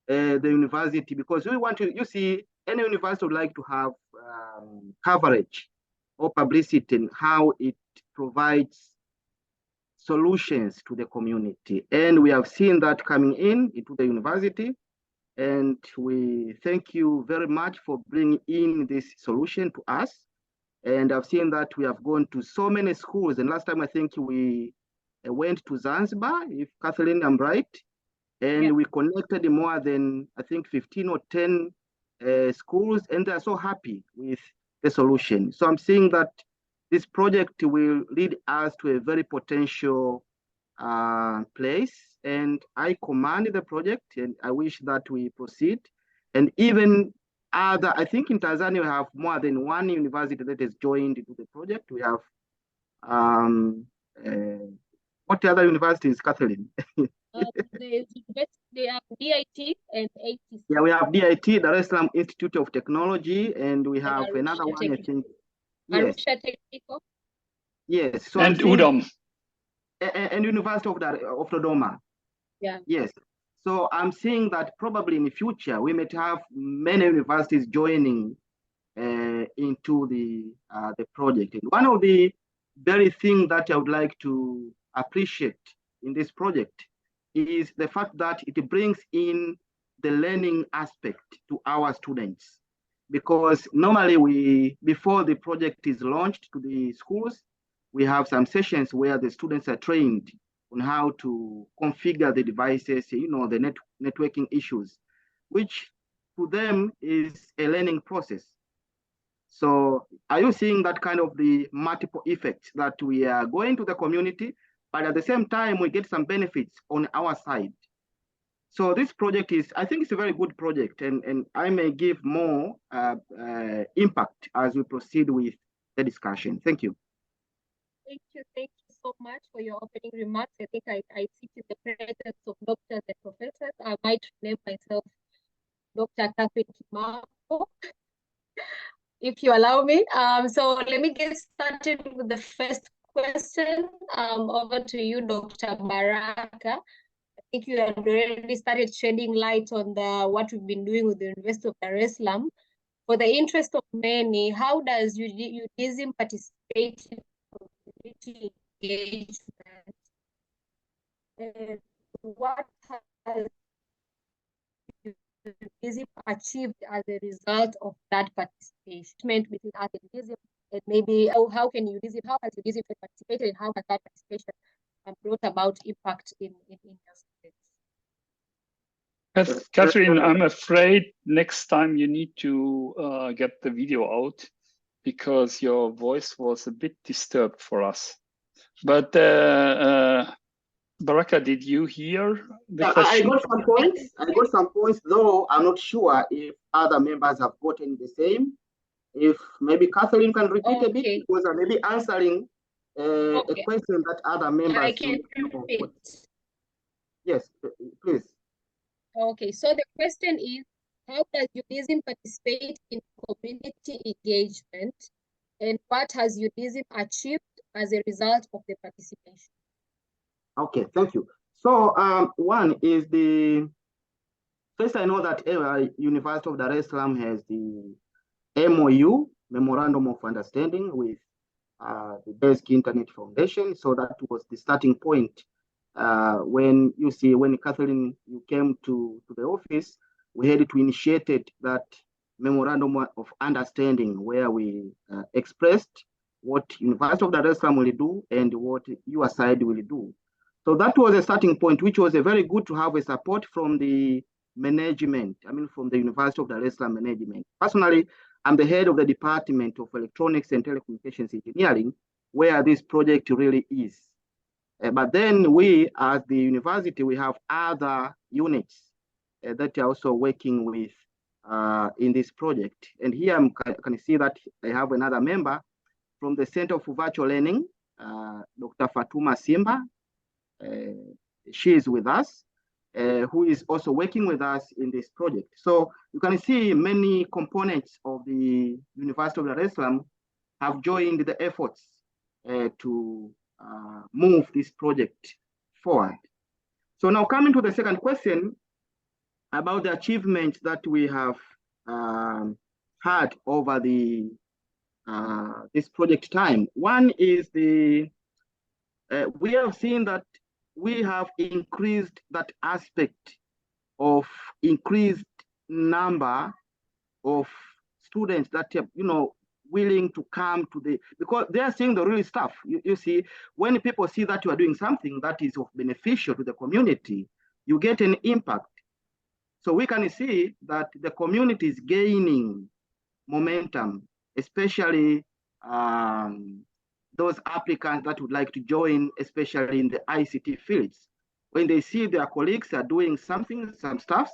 the university, because we want to, you see, any university would like to have coverage or publicity and how it provides solutions to the community. And we have seen that coming into the university. And we thank you very much for bringing in this solution to us. And I've seen that we have gone to so many schools. And last time, I think we went to Zanzibar, if Kathleen, I'm right. And we connected more than, I think, 15 or 10 schools. And they're so happy with the solution. So I'm seeing that this project will lead us to a very potential place. And I command the project, and I wish that we proceed. And even other, I think in Tanzania, we have more than one university that has joined into the project. We have, what other universities, Kathleen? They have DIT and ATC. Yeah, we have DIT, Dar es Salaam Institute of Technology, and we have another one, I think. Yes. Arusha Technical. Yes. So and UDOM. And University of Dodoma. Yeah. Yes. So I'm seeing that probably in the future, we might have many universities joining into the project. And one of the very things that I would like to appreciate in this project is the fact that it brings in the learning aspect to our students. Because normally before the project is launched to the schools, we have some sessions where the students are trained on how to configure the devices, you know, the networking issues, which to them is a learning process. So are you seeing that kind of the multiple effects that we are going to the community, but at the same time, we get some benefits on our side? So this project is, I think it's a very good project, and I may give more impact as we proceed with the discussion. Thank you. Thank you so much for your opening remarks. I think I sit in the presence of doctors and professors. I might name myself Dr. Catherine Kimako, if you allow me. So let me get started with the first question. Over to you, Dr. Baraka. I think you had already started shedding light on what we've been doing with the University of Dar es Salaam. For the interest of many, how does UDISM participate in community engagement? And what has UDISM achieved as a result of that participation between us and UDISM? And maybe how has UDISM participated, and how has that participation brought about impact in your students? Catherine, I'm afraid next time you need to get the video out, because your voice was a bit disturbed for us. But Baraka, did you hear the question? I got some points, though I'm not sure if other members have gotten the same. If maybe Catherine can repeat a bit, because I may be answering a question that other members. I can repeat. Yes, please. Okay, so the question is, how does UDISM participate in community engagement, and what has UDISM achieved as a result of the participation? Okay, thank you. So one is first I know that University of Dar es Salaam has the MOU, Memorandum of Understanding, with the Basic Internet Foundation. So that was the starting point. When Catherine, you came to the office, we had to initiate that Memorandum of Understanding, where we expressed what University of Dar es Salaam will do and what your side will do. So that was a starting point, which was a very good to have a support from the management, from the University of Dar es Salaam management. Personally, I'm the head of the Department of Electronics and Telecommunications Engineering, where this project really is. But then we, as the university, we have other units that are also working with in this project. And here I can see that I have another member from the Center for Virtual Learning, Dr. Fatuma Simba. She is with us, who is also working with us in this project. So you can see many components of the University of Dar es Salaam have joined the efforts to move this project forward. So now coming to the second question about the achievements that we have had over the this project time. One is we have seen that we have increased that aspect of increased number of students that are, willing to come to because they are seeing the real stuff. You see, when people see that you are doing something that is of beneficial to the community, you get an impact. So we can see that the community is gaining momentum, especially those applicants that would like to join, especially in the ICT fields. When they see their colleagues are doing some stuff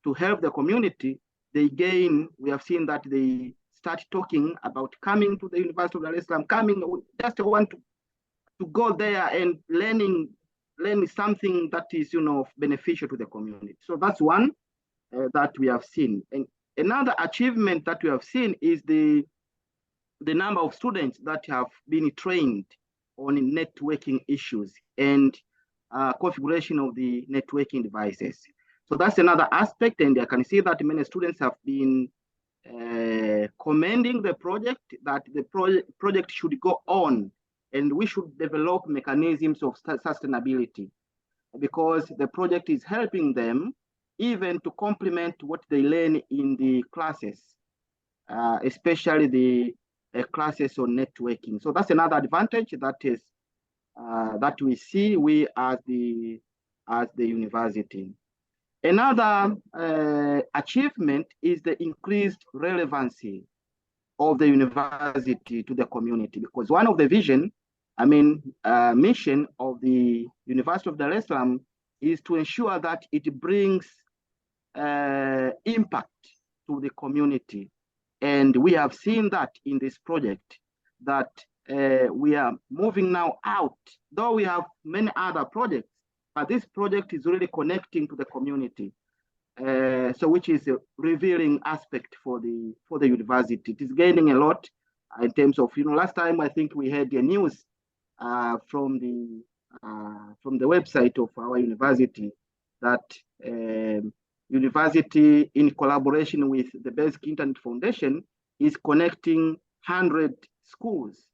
to help the community, they gain. We have seen that they start talking about coming to the University of Dar es Salaam, just want to go there and learn something that is, beneficial to the community. So that's one that we have seen. And another achievement that we have seen is the number of students that have been trained on networking issues and configuration of the networking devices. So that's another aspect, and I can see that many students have been commending the project, that the project should go on, and we should develop mechanisms of sustainability, because the project is helping them even to complement what they learn in the classes, especially the classes on networking. So that's another advantage that is that we see we as the university. Another achievement is the increased relevancy of the university to the community, because one of the mission of the University of Dar es Salaam is to ensure that it brings impact to the community. And we have seen that in this project, that we are moving now out, though we have many other projects, but this project is really connecting to the community. So which is a revealing aspect for the university. It is gaining a lot in terms of, last time I think we had the news from the website of our university that university, in collaboration with the Basic Internet Foundation, is connecting 100 schools.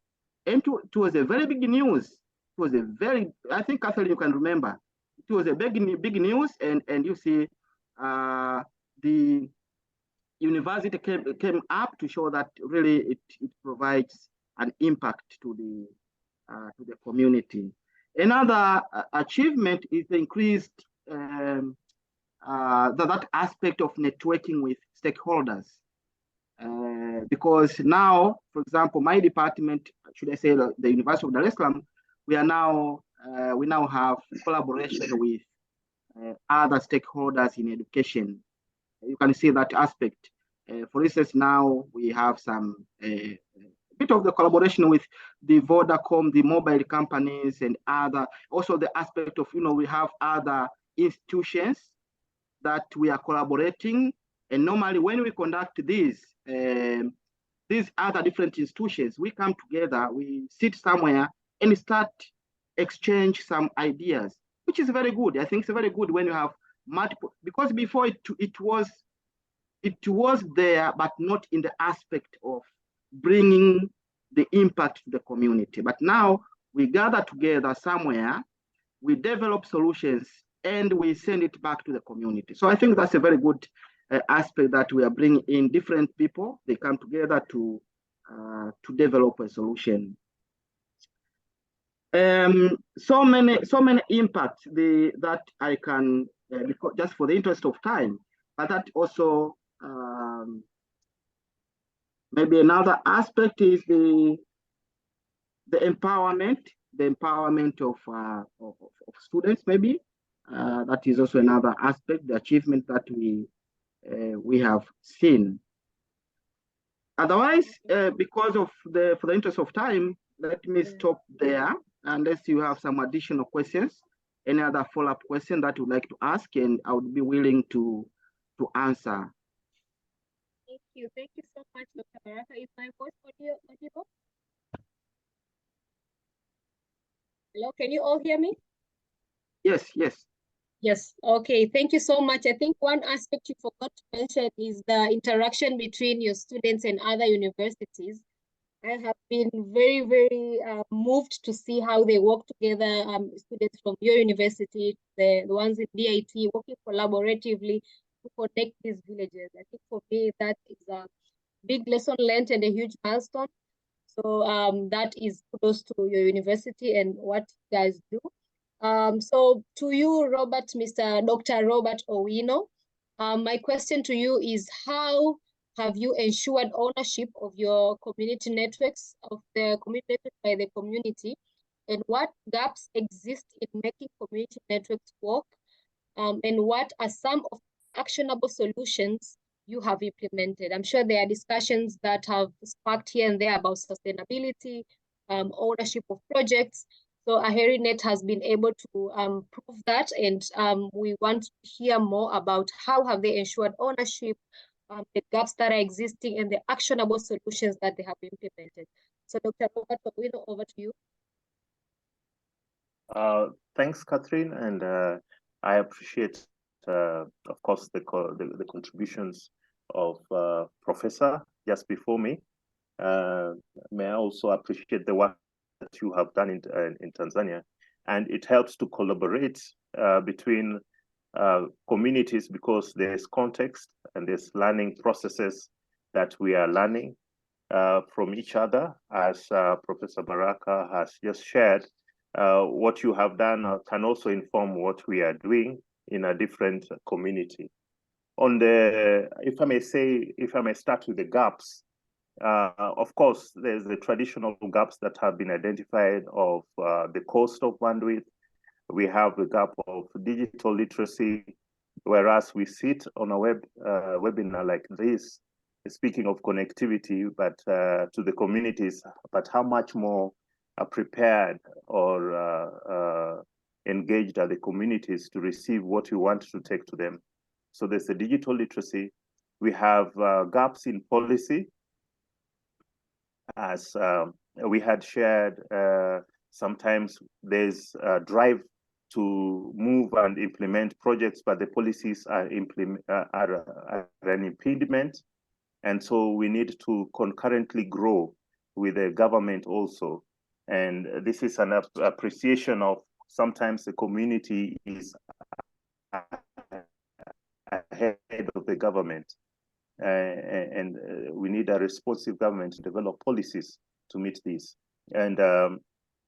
And it was a very big news. It was a very, I think, Catherine, you can remember. It was a big news, and you see the university came up to show that really it provides an impact to the community. Another achievement is the increased that aspect of networking with stakeholders. Because now, for example, my department, should I say the University of Dar es Salaam, we now have collaboration with other stakeholders in education. You can see that aspect. For instance, now we have some bit of the collaboration with the Vodacom, the mobile companies, and other. Also, the aspect of, we have other institutions that we are collaborating. And normally, when we conduct these other different institutions, we come together, we sit somewhere, and start exchange some ideas, which is very good. I think it's very good when you have multiple, because before it was there, but not in the aspect of bringing the impact to the community. But now we gather together somewhere, we develop solutions, and we send it back to the community. So I think that's a very good aspect, that we are bringing in different people. They come together to develop a solution. So many impacts that I can, just for the interest of time, but that also maybe another aspect is the empowerment of students. Maybe that is also another aspect, the achievement that we have seen. Otherwise, because for the interest of time, let me stop there, unless you have some additional questions, any other follow-up question that you'd like to ask, and I would be willing to answer. Thank you so much, Dr. Baraka. Is my voice audible? Hello, can you all hear me? Yes. Yes, okay, thank you so much. I think one aspect you forgot to mention is the interaction between your students and other universities. I have been very, very moved to see how they work together, students from your university, the ones in DIT, working collaboratively to connect these villages. I think for me, that is a big lesson learned and a huge milestone. So that is kudos to your university and what you guys do. So to you, Robert, Dr. Robert Owino, my question to you is, how have you ensured ownership of your community networks, of the community networks by the community, and what gaps exist in making community networks work, and what are some of the actionable solutions you have implemented? I'm sure there are discussions that have sparked here and there about sustainability, ownership of projects. So AheriNet has been able to prove that, and we want to hear more about how have they ensured ownership, the gaps that are existing, and the actionable solutions that they have implemented. So Dr. Robert, over to you. Thanks, Catherine, and I appreciate, of course, the contributions of Professor just before me. May I also appreciate the work that you have done in Tanzania, and it helps to collaborate between communities, because there's context and there's learning processes that we are learning from each other, as Professor Baraka has just shared. What you have done can also inform what we are doing in a different community. On the, if I may start with the gaps, of course, there's the traditional gaps that have been identified of the cost of bandwidth. We have the gap of digital literacy, whereas we sit on a webinar like this, speaking of connectivity, but to the communities, but how much more prepared or engaged are the communities to receive what we want to take to them? So there's the digital literacy. We have gaps in policy, as we had shared Sometimes there's a drive to move and implement projects, but the policies are an impediment. And so we need to concurrently grow with the government also. And this is an appreciation of sometimes the community is ahead of the government. And we need a responsive government to develop policies to meet this. And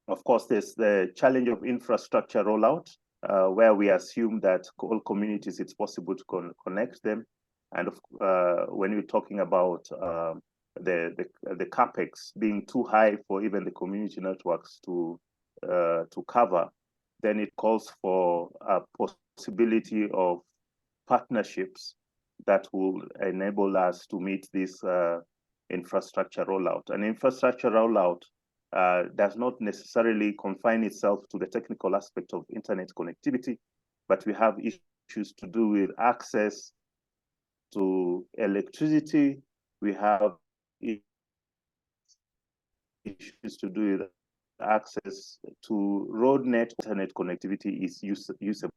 of course, there's the challenge of infrastructure rollout, where we assume that all communities, it's possible to connect them. And when you're talking about the capex being too high for even the community networks to cover, then it calls for a possibility of partnerships that will enable us to meet this infrastructure rollout. And infrastructure rollout does not necessarily confine itself to the technical aspect of internet connectivity, but we have issues to do with access to electricity. We have issues to do with access to road net. Internet connectivity is usable.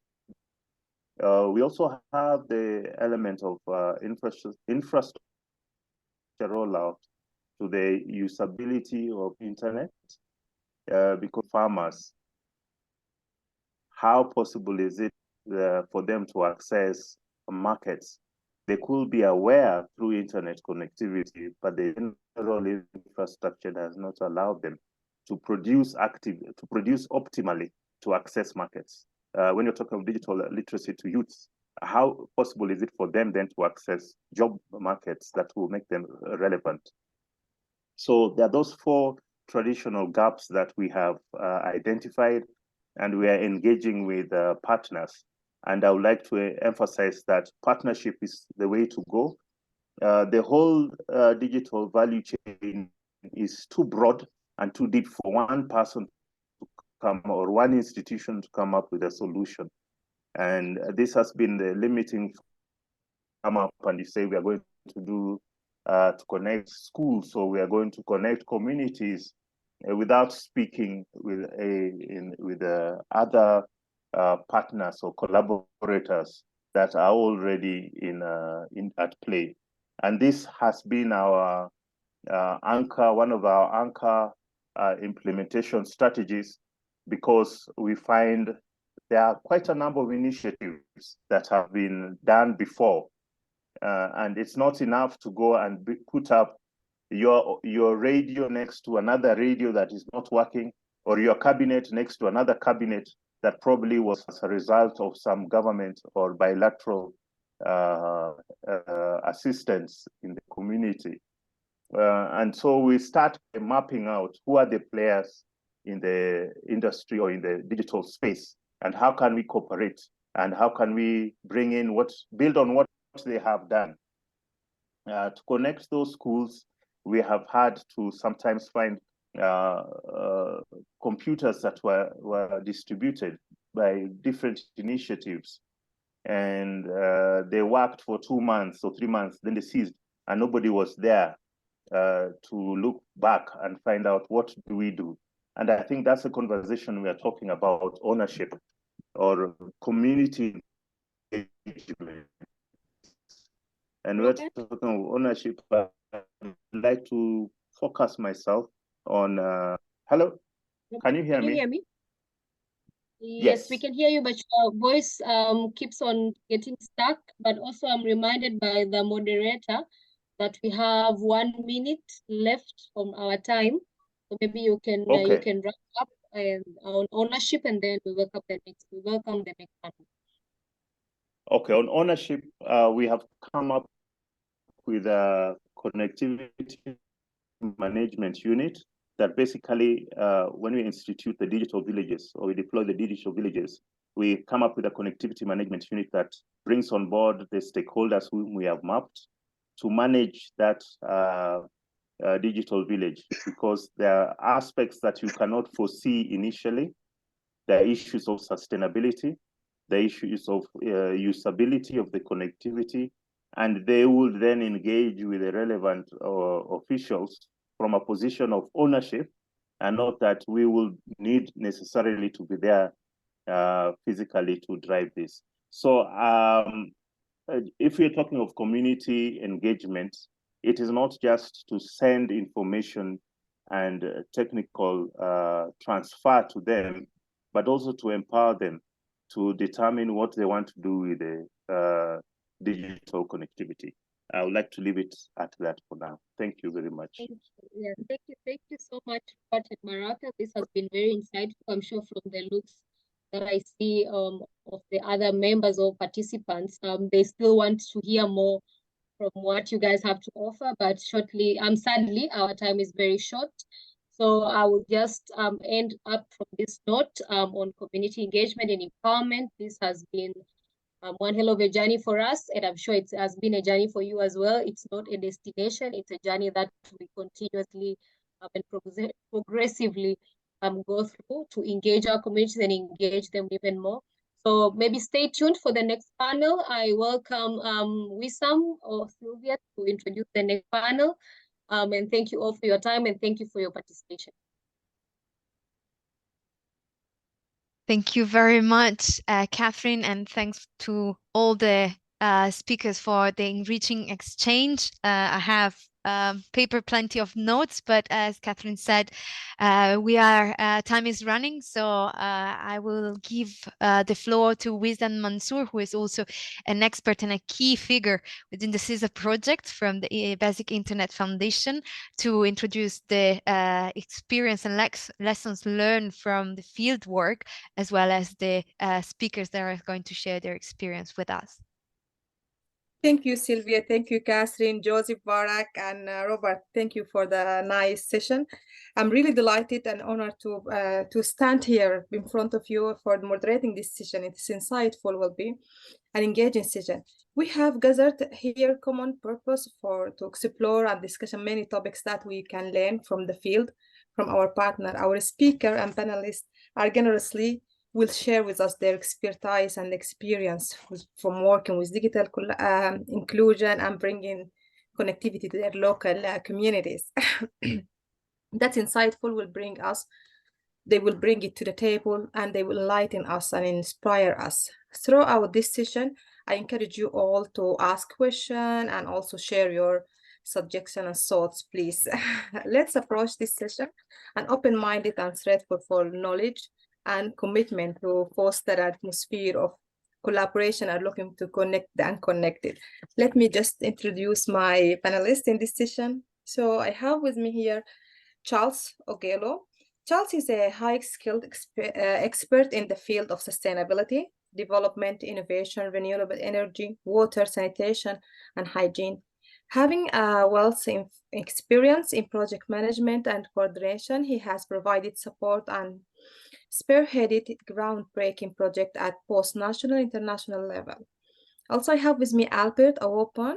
We also have the element of infrastructure rollout to the usability of internet, because farmers, how possible is it for them to access markets? They could be aware through internet connectivity, but the general infrastructure does not allow them to produce optimally to access markets. When you're talking of digital literacy to youths, how possible is it for them then to access job markets that will make them relevant? So there are those four traditional gaps that we have identified, and we are engaging with partners. And I would like to emphasize that partnership is the way to go. The whole digital value chain is too broad and too deep for one person to come or one institution to come up with a solution. And this has been the limiting come up and you say we are going to do to connect schools, so we are going to connect communities without speaking with other partners or collaborators that are already at play. And this has been our anchor, one of our anchor implementation strategies, because we find there are quite a number of initiatives that have been done before. And it's not enough to go and put up your radio next to another radio that is not working, or your cabinet next to another cabinet that probably was as a result of some government or bilateral assistance in the community. And so we start mapping out who are the players in the industry or in the digital space, and how can we cooperate, and how can we bring in build on what they have done. To connect those schools, we have had to sometimes find computers that were distributed by different initiatives, and they worked for 2 months or 3 months, then they ceased, and nobody was there to look back and find out what do we do. And I think that's a conversation we are talking about, ownership or community engagement. And we're talking about ownership. I'd like to focus myself on, hello, can you hear me? Can you hear me? Yes, we can hear you, but your voice keeps on getting stuck. But also I'm reminded by the moderator that we have 1 minute left from our time. So maybe you can wrap up on ownership, and then we welcome the next one. Okay, on ownership, we have come up with a connectivity management unit that basically, when we institute the digital villages or we deploy the digital villages, we come up with a connectivity management unit that brings on board the stakeholders whom we have mapped to manage that digital village, because there are aspects that you cannot foresee initially. There are issues of sustainability, the issues of usability of the connectivity, and they will then engage with the relevant officials from a position of ownership and not that we will need necessarily to be there physically to drive this. So if we're talking of community engagement, it is not just to send information and technical transfer to them, but also to empower them to determine what they want to do with the digital connectivity. I would like to leave it at that for now. Thank you very much. Thank you. Yeah, thank you so much, Robert and Marata. This has been very insightful. I'm sure from the looks that I see of the other members or participants, they still want to hear more from what you guys have to offer, but shortly, sadly, our time is very short. So I will just end up from this note on community engagement and empowerment. This has been one hell of a journey for us, and I'm sure it has been a journey for you as well. It's not a destination, it's a journey that we continuously and progressively go through to engage our communities and engage them even more. So maybe stay tuned for the next panel. I welcome Wissam or Sylvia to introduce the next panel. And thank you all for your time, and thank you for your participation. Thank you very much, Catherine, and thanks to all the speakers for the enriching exchange. I have paper plenty of notes, but as Catherine said, time is running, so I will give the floor to Wizan Mansour, who is also an expert and a key figure within the CISA project from the Basic Internet Foundation, to introduce the experience and lessons learned from the field work, as well as the speakers that are going to share their experience with us. Thank you, Sylvia. Thank you, Catherine, Joseph, Barak, and Robert. Thank you for the nice session. I'm really delighted and honored to stand here in front of you for moderating this session. It's insightful, will be an engaging session. We have gathered here common purpose to explore and discuss many topics that we can learn from the field, from our partner. Our speaker and panelists are generously will share with us their expertise and experience from working with digital inclusion and bringing connectivity to their local communities. That's insightful. They will bring it to the table, and they will enlighten us and inspire us. Throughout this session, I encourage you all to ask questions and also share your suggestions and thoughts, please. Let's approach this session an open-minded and threadful for knowledge and commitment to foster an atmosphere of collaboration and looking to connect the unconnected. Let me just introduce my panelists in this session. So I have with me here Charles Ogello. Charles is a high-skilled expert in the field of sustainability, development, innovation, renewable energy, water, sanitation, and hygiene. Having a wealth of experience in project management and coordination, he has provided support and spearheaded groundbreaking project at both national and international level. Also, I have with me Albert Awopon.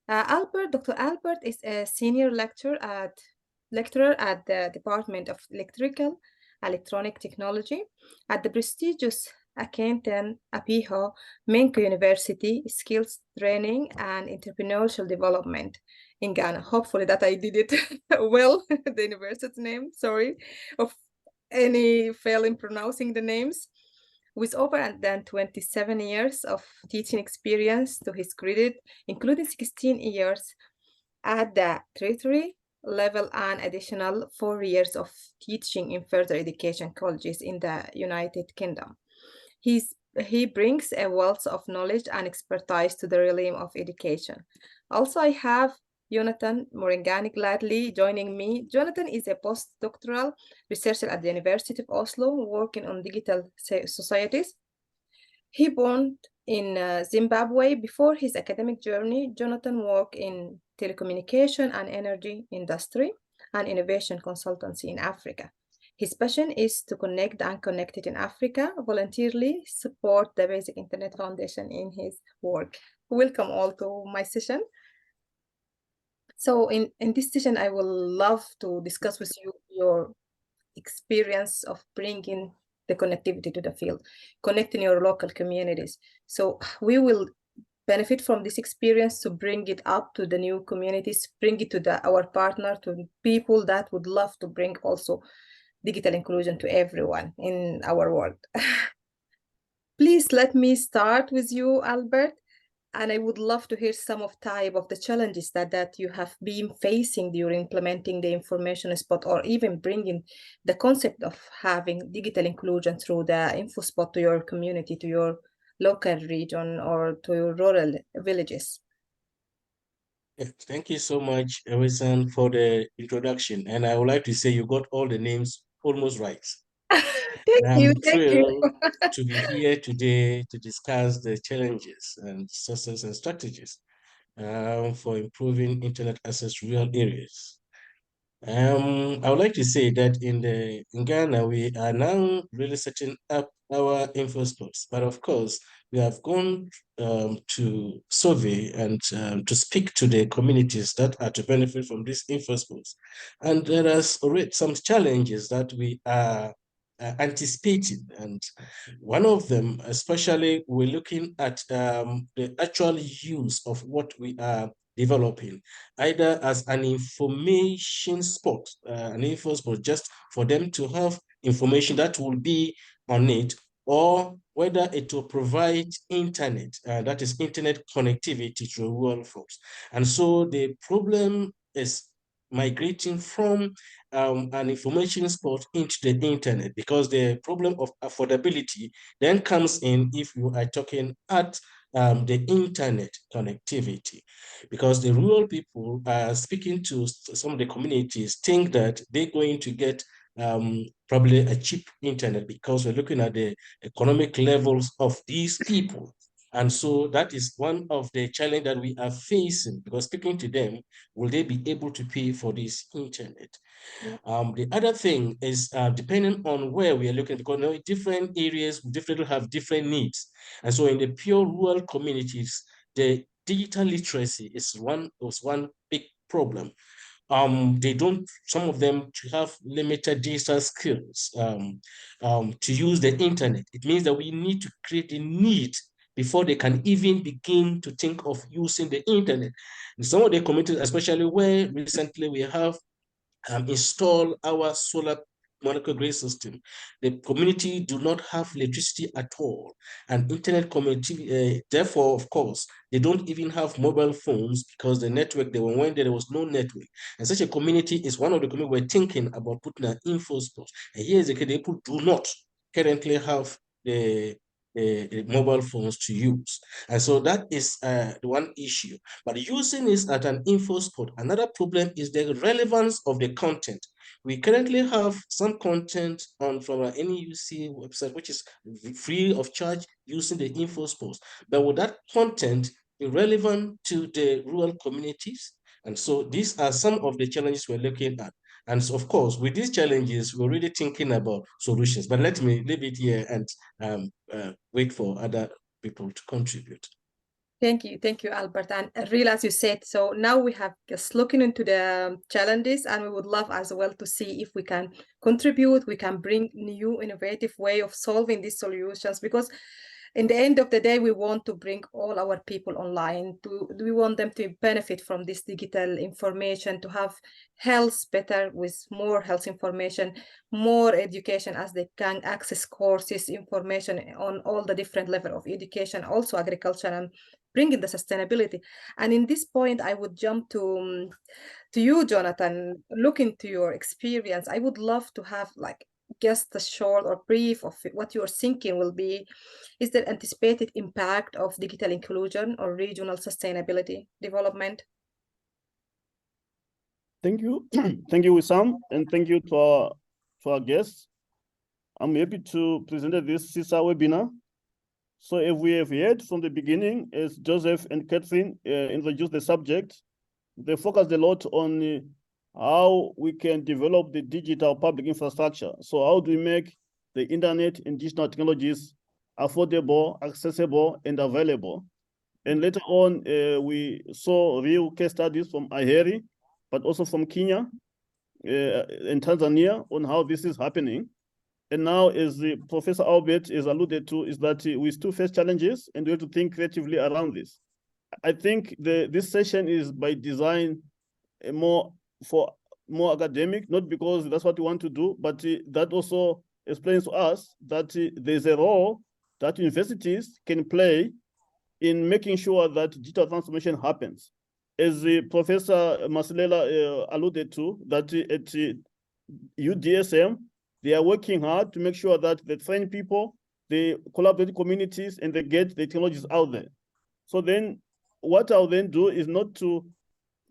Dr. Albert is a senior lecturer at the Department of Electrical Electronic Technology at the prestigious Akenton Apiho Menko University Skills Training and Entrepreneurial Development in Ghana. Hopefully that I did it well, the university name, sorry, of any fail in pronouncing the names. With over than 27 years of teaching experience to his credit, including 16 years at the tertiary level and additional 4 years of teaching in further education colleges in the United Kingdom. He brings a wealth of knowledge and expertise to the realm of education. Also, I have Jonathan Morengani gladly joining me. Jonathan is a postdoctoral researcher at the University of Oslo, working on digital societies. He born in Zimbabwe. Before his academic journey, Jonathan worked in telecommunication and energy industry and innovation consultancy in Africa. His passion is to connect the unconnected in Africa, voluntarily support the Basic Internet Foundation in his work. Welcome all to my session. So in this session, I will love to discuss with you your experience of bringing the connectivity to the field, connecting your local communities. So we will benefit from this experience to bring it up to the new communities, bring it to our partner, to people that would love to bring also digital inclusion to everyone in our world. Please let me start with you, Albert. And I would love to hear some of the challenges that you have been facing during implementing the information spot, or even bringing the concept of having digital inclusion through the info spot to your community, to your local region, or to your rural villages. Thank you so much, Emerson, for the introduction. And I would like to say you got all the names almost right. Thank you. Thrilled to be here today to discuss the challenges and sources and strategies for improving internet access to rural areas. I would like to say that in Ghana, we are now really setting up our info spots, but of course, we have gone to survey and to speak to the communities that are to benefit from these info spots. And there are already some challenges that we are anticipating. And one of them, especially, we're looking at the actual use of what we are developing, either as an information spot, an info spot, just for them to have information that will be on it, or whether it will provide internet, that is internet connectivity to rural folks. And so the problem is migrating from an information spot into the internet, because the problem of affordability then comes in if you are talking at the internet connectivity, because the rural people are speaking to some of the communities think that they're going to get probably a cheap internet, because we're looking at the economic levels of these people. And so that is one of the challenges that we are facing, because speaking to them, will they be able to pay for this internet? Yeah. The other thing is depending on where we are looking, because different areas have different needs. And so in the pure rural communities, the digital literacy is one big problem. Some of them have limited digital skills to use the internet. It means that we need to create a need before they can even begin to think of using the internet. In some of the communities, especially where recently we have installed our solar molecular grid system, the community do not have electricity at all, and internet connectivity. Therefore, of course, they don't even have mobile phones, because the network, when there was no network. And such a community is one of the communities we're thinking about putting an info spot. And here is the case: people do not currently have the mobile phones to use. And so that is the one issue. But using this at an info spot, another problem is the relevance of the content. We currently have some content from our NUC website, which is free of charge, using the info spots. But will that content be relevant to the rural communities? And so these are some of the challenges we're looking at. And so, of course, with these challenges, we're really thinking about solutions. But let me leave it here and wait for other people to contribute. Thank you, Albert. And really, as you said, so now we have just looking into the challenges, and we would love as well to see if we can contribute, we can bring new innovative way of solving these solutions, because in the end of the day, we want to bring all our people online. We want them to benefit from this digital information, to have health better with more health information, more education, as they can access courses, information on all the different level of education, also agriculture, and bringing the sustainability. And in this point, I would jump to you, Jonathan. Looking to your experience, I would love to have just a short or brief of what you're thinking will be. Is there anticipated impact of digital inclusion or regional sustainability development? Thank you. Thank you, Wissam, and thank you to our guests. I'm happy to present this CISA webinar. So if we have heard from the beginning, as Joseph and Catherine introduced the subject, they focused a lot on how we can develop the digital public infrastructure. So how do we make the internet and digital technologies affordable, accessible, and available? And later on, we saw real case studies from Aheri, but also from Kenya and Tanzania on how this is happening. And now, as the Professor Albert has alluded to, is that we still face challenges, and we have to think creatively around this. I think this session is by design more for more academic, not because that's what we want to do, but that also explains to us that there's a role that universities can play in making sure that digital transformation happens. As Professor Masilela alluded to, that at UDSM, they are working hard to make sure that they train people, they collaborate with communities, and they get the technologies out there. So then what I'll then do is not to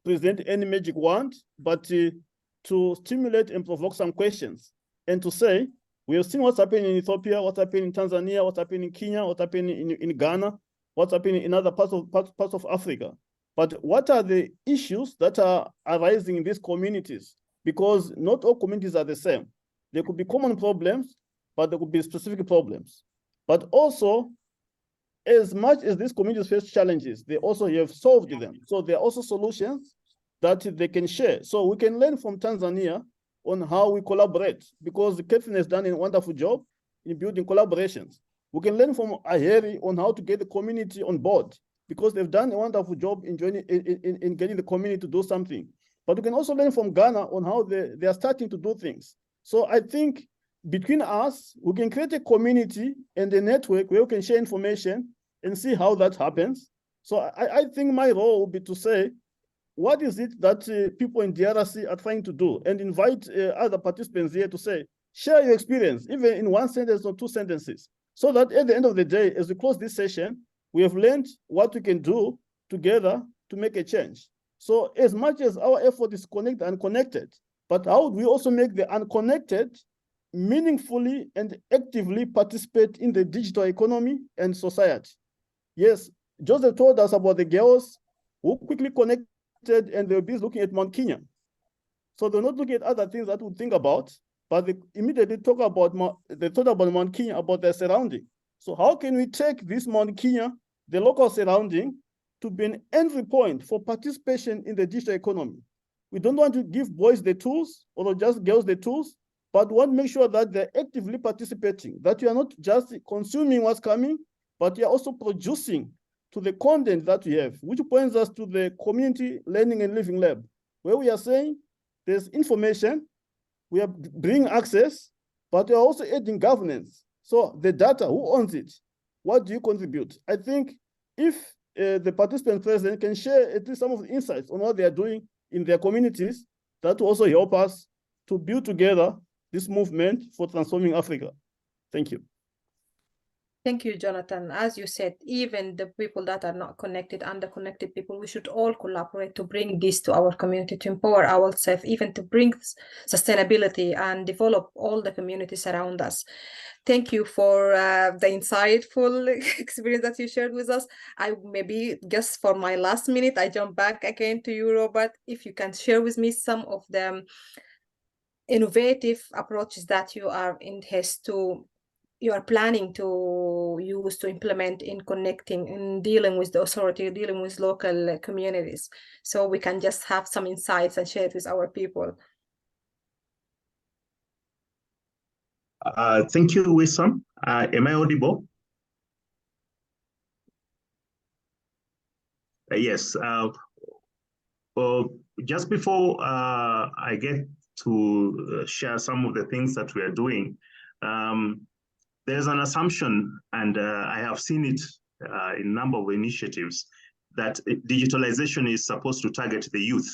present any magic wand, but to stimulate and provoke some questions and to say, we have seen what's happening in Ethiopia, what's happening in Tanzania, what's happening in Kenya, what's happening in Ghana, what's happening in other parts of Africa. But what are the issues that are arising in these communities? Because not all communities are the same. There could be common problems, but there could be specific problems. But also, as much as these communities face challenges, they also have solved them. So there are also solutions that they can share. So we can learn from Tanzania on how we collaborate, because Catherine has done a wonderful job in building collaborations. We can learn from Aheri on how to get the community on board, because they've done a wonderful job in getting the community to do something. But we can also learn from Ghana on how they are starting to do things. So I think between us, we can create a community and a network where we can share information and see how that happens. So I think my role will be to say, what is it that people in DRC are trying to do, and invite other participants here to say, share your experience, even in one sentence or two sentences, so that at the end of the day, as we close this session, we have learned what we can do together to make a change. So as much as our effort is connected and connected, but how would we also make the unconnected meaningfully and actively participate in the digital economy and society? Yes, Joseph told us about the girls who quickly connected, and they'll be looking at Mount Kenya. So they're not looking at other things that we think about, but they immediately thought about Mount Kenya, about their surrounding. So how can we take this Mount Kenya, the local surrounding, to be an entry point for participation in the digital economy? We don't want to give boys the tools or just girls the tools, but we want to make sure that they're actively participating, that you are not just consuming what's coming, but you're also producing to the content that we have, which points us to the Community Learning and Living Lab, where we are saying there's information, we are bringing access, but we are also adding governance. So the data, who owns it? What do you contribute? I think if the participant president can share at least some of the insights on what they are doing in their communities, that will also help us to build together this movement for transforming Africa. Thank you. Thank you, Jonathan. As you said, even the people that are not connected, underconnected people, we should all collaborate to bring this to our community, to empower ourselves, even to bring sustainability and develop all the communities around us. Thank you for the insightful experience that you shared with us. I maybe just for my last minute, I jump back again to you, Robert. If you can share with me some of the innovative approaches that you are you are planning to use to implement in connecting, in dealing with the authority, dealing with local communities, so we can just have some insights and share it with our people. Thank you, Wissam. Am I audible? Yes. Just before I get to share some of the things that we are doing, there's an assumption, and I have seen it in a number of initiatives, that digitalization is supposed to target the youth.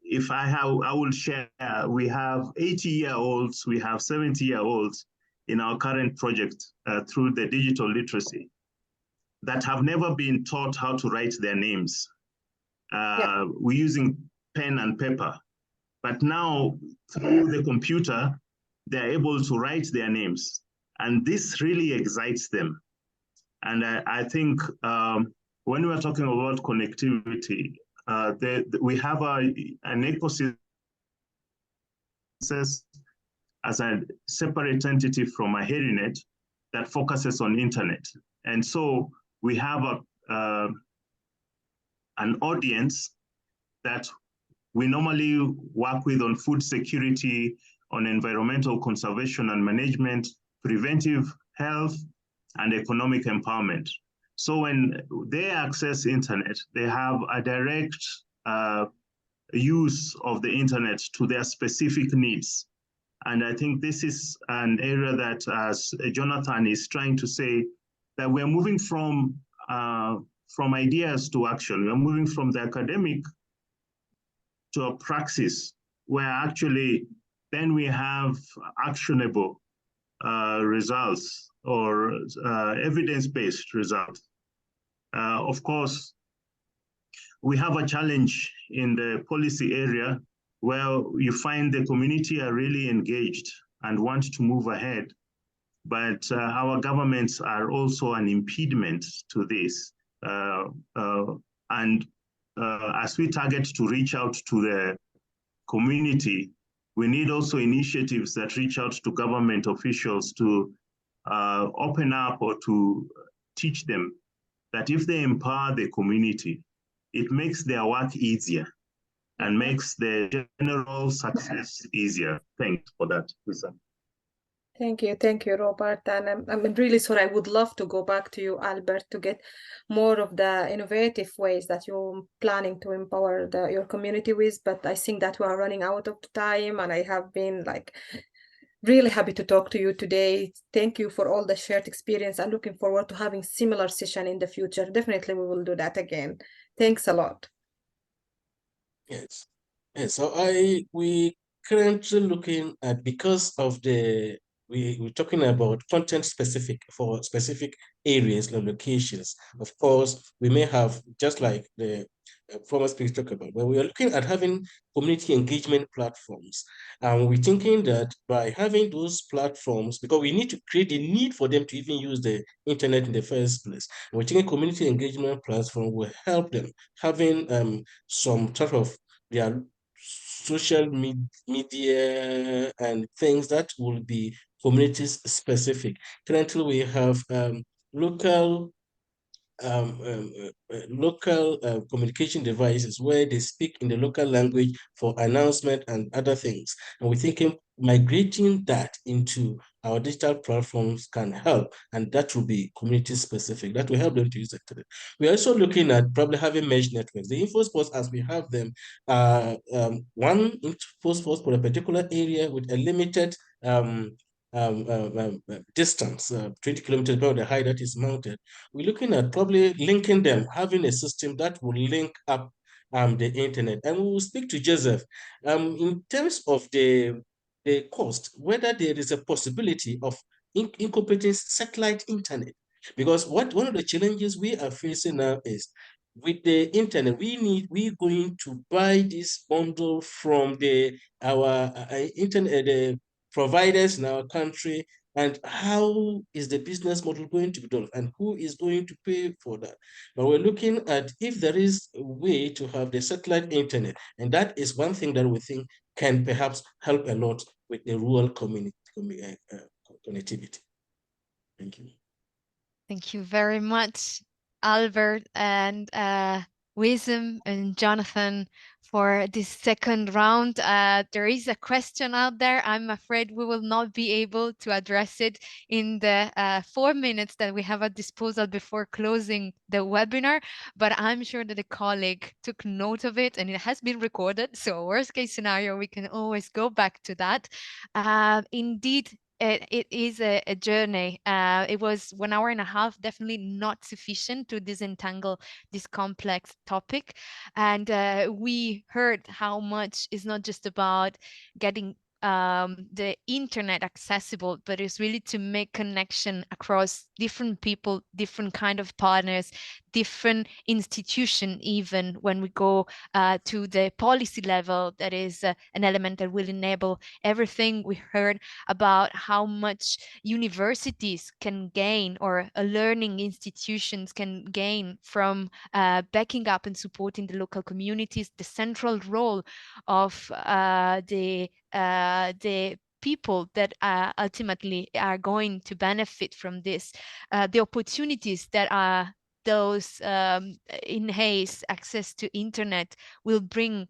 If I will share, we have 80-year-olds, we have 70-year-olds in our current project through the digital literacy that have never been taught how to write their names. We're using pen and paper, but now through the computer, they're able to write their names, and this really excites them. And I think when we're talking about connectivity, we have an ecosystem as a separate entity from a HeriNet that focuses on internet. And so we have an audience that we normally work with on food security, on environmental conservation and management, preventive health, and economic empowerment. So when they access internet, they have a direct use of the internet to their specific needs. And I think this is an area that, as Jonathan is trying to say, that we're moving from ideas to action. We're moving from the academic to a praxis where actually then we have actionable results or evidence-based results. Of course, we have a challenge in the policy area where you find the community are really engaged and want to move ahead. But our governments are also an impediment to this. As we target to reach out to the community, we need also initiatives that reach out to government officials to open up or to teach them that if they empower the community, it makes their work easier and makes the general success easier. Thanks for that, Lisa. Thank you, Robert. And I'm really sorry. I would love to go back to you, Albert, to get more of the innovative ways that you're planning to empower your community with. But I think that we are running out of time, and I have been really happy to talk to you today. Thank you for all the shared experience. I'm looking forward to having similar session in the future. Definitely, we will do that again. Thanks a lot. Yes. So we currently looking at, because of we're talking about content specific for specific areas or locations. Of course, we may have, just like the former speaker talked about, but we are looking at having community engagement platforms. And we're thinking that by having those platforms, because we need to create a need for them to even use the internet in the first place. And we're thinking community engagement platform will help them having some sort of their social media and things that will be communities specific. Currently, we have local communication devices where they speak in the local language for announcement and other things. And we're thinking migrating that into our digital platforms can help, and that will be community specific. That will help them to use it. We're also looking at probably having mesh networks. The info spots, as we have them, one info spot for a particular area with a limited distance, 20 kilometers per the height that is mounted. We're looking at probably linking them, having a system that will link up the internet. And we will speak to Joseph in terms of the cost, whether there is a possibility of incorporating satellite internet. Because one of the challenges we are facing now is with the internet, we're going to buy this bundle from our internet, the providers in our country, and how is the business model going to be done, and who is going to pay for that? But we're looking at if there is a way to have the satellite internet, and that is one thing that we think can perhaps help a lot with the rural community connectivity. Thank you. Thank you very much, Albert and Wisdom and Jonathan, for this second round. There is a question out there. I'm afraid we will not be able to address it in the 4 minutes that we have at disposal before closing the webinar, but I'm sure that a colleague took note of it and it has been recorded. So worst case scenario, we can always go back to that. Indeed, it is a journey. It was 1 hour and a half, definitely not sufficient to disentangle this complex topic. And we heard how much is not just about getting the internet accessible, but it's really to make connection across different people, different kind of partners, different institution. Even when we go to the policy level, that is an element that will enable everything. We heard about how much universities can gain, or learning institutions can gain from backing up and supporting the local communities, the central role of the people that ultimately are going to benefit from this, the opportunities that those enhanced access to internet will bring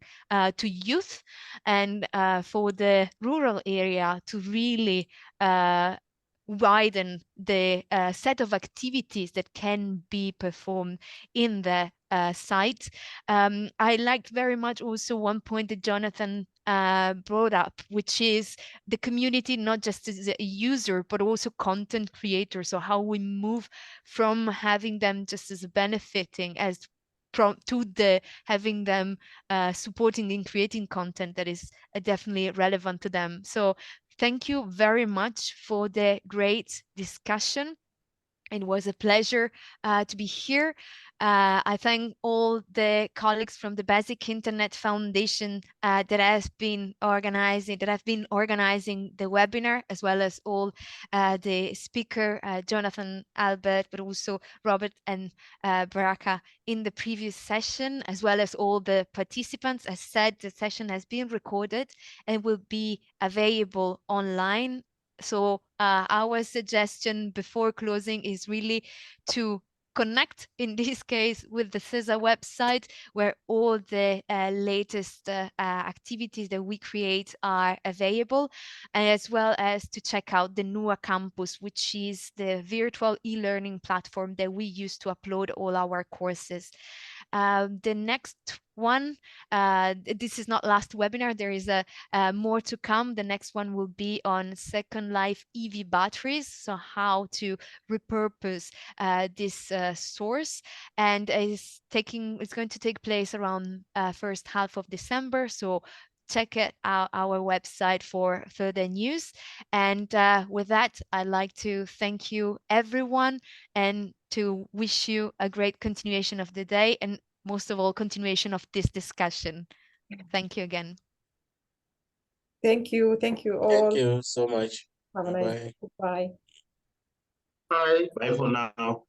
to youth, and for the rural area to really widen the set of activities that can be performed in the site. I liked very much also one point that Jonathan brought up, which is the community, not just as a user, but also content creator. So how we move from having them just as benefiting as to the having them supporting and creating content that is definitely relevant to them. So thank you very much for the great discussion. It was a pleasure to be here. I thank all the colleagues from the Basic Internet Foundation that have been organizing the webinar, as well as all the speaker, Jonathan, Albert, but also Robert and Baraka in the previous session, as well as all the participants. As said, the session has been recorded and will be available online. So our suggestion before closing is really to connect, in this case, with the CESA website, where all the latest activities that we create are available, as well as to check out the NUA Campus, which is the virtual e-learning platform that we use to upload all our courses. The next one, this is not last webinar, there is a more to come. The next one will be on Second Life EV batteries, so how to repurpose this source, and it's going to take place around first half of December. So check it out, our website, for further news. And with that, I'd like to thank you everyone and to wish you a great continuation of the day, and most of all, continuation of this discussion. Thank you again. Thank you all. Thank you so much. Have a nice day. Bye. Bye for now.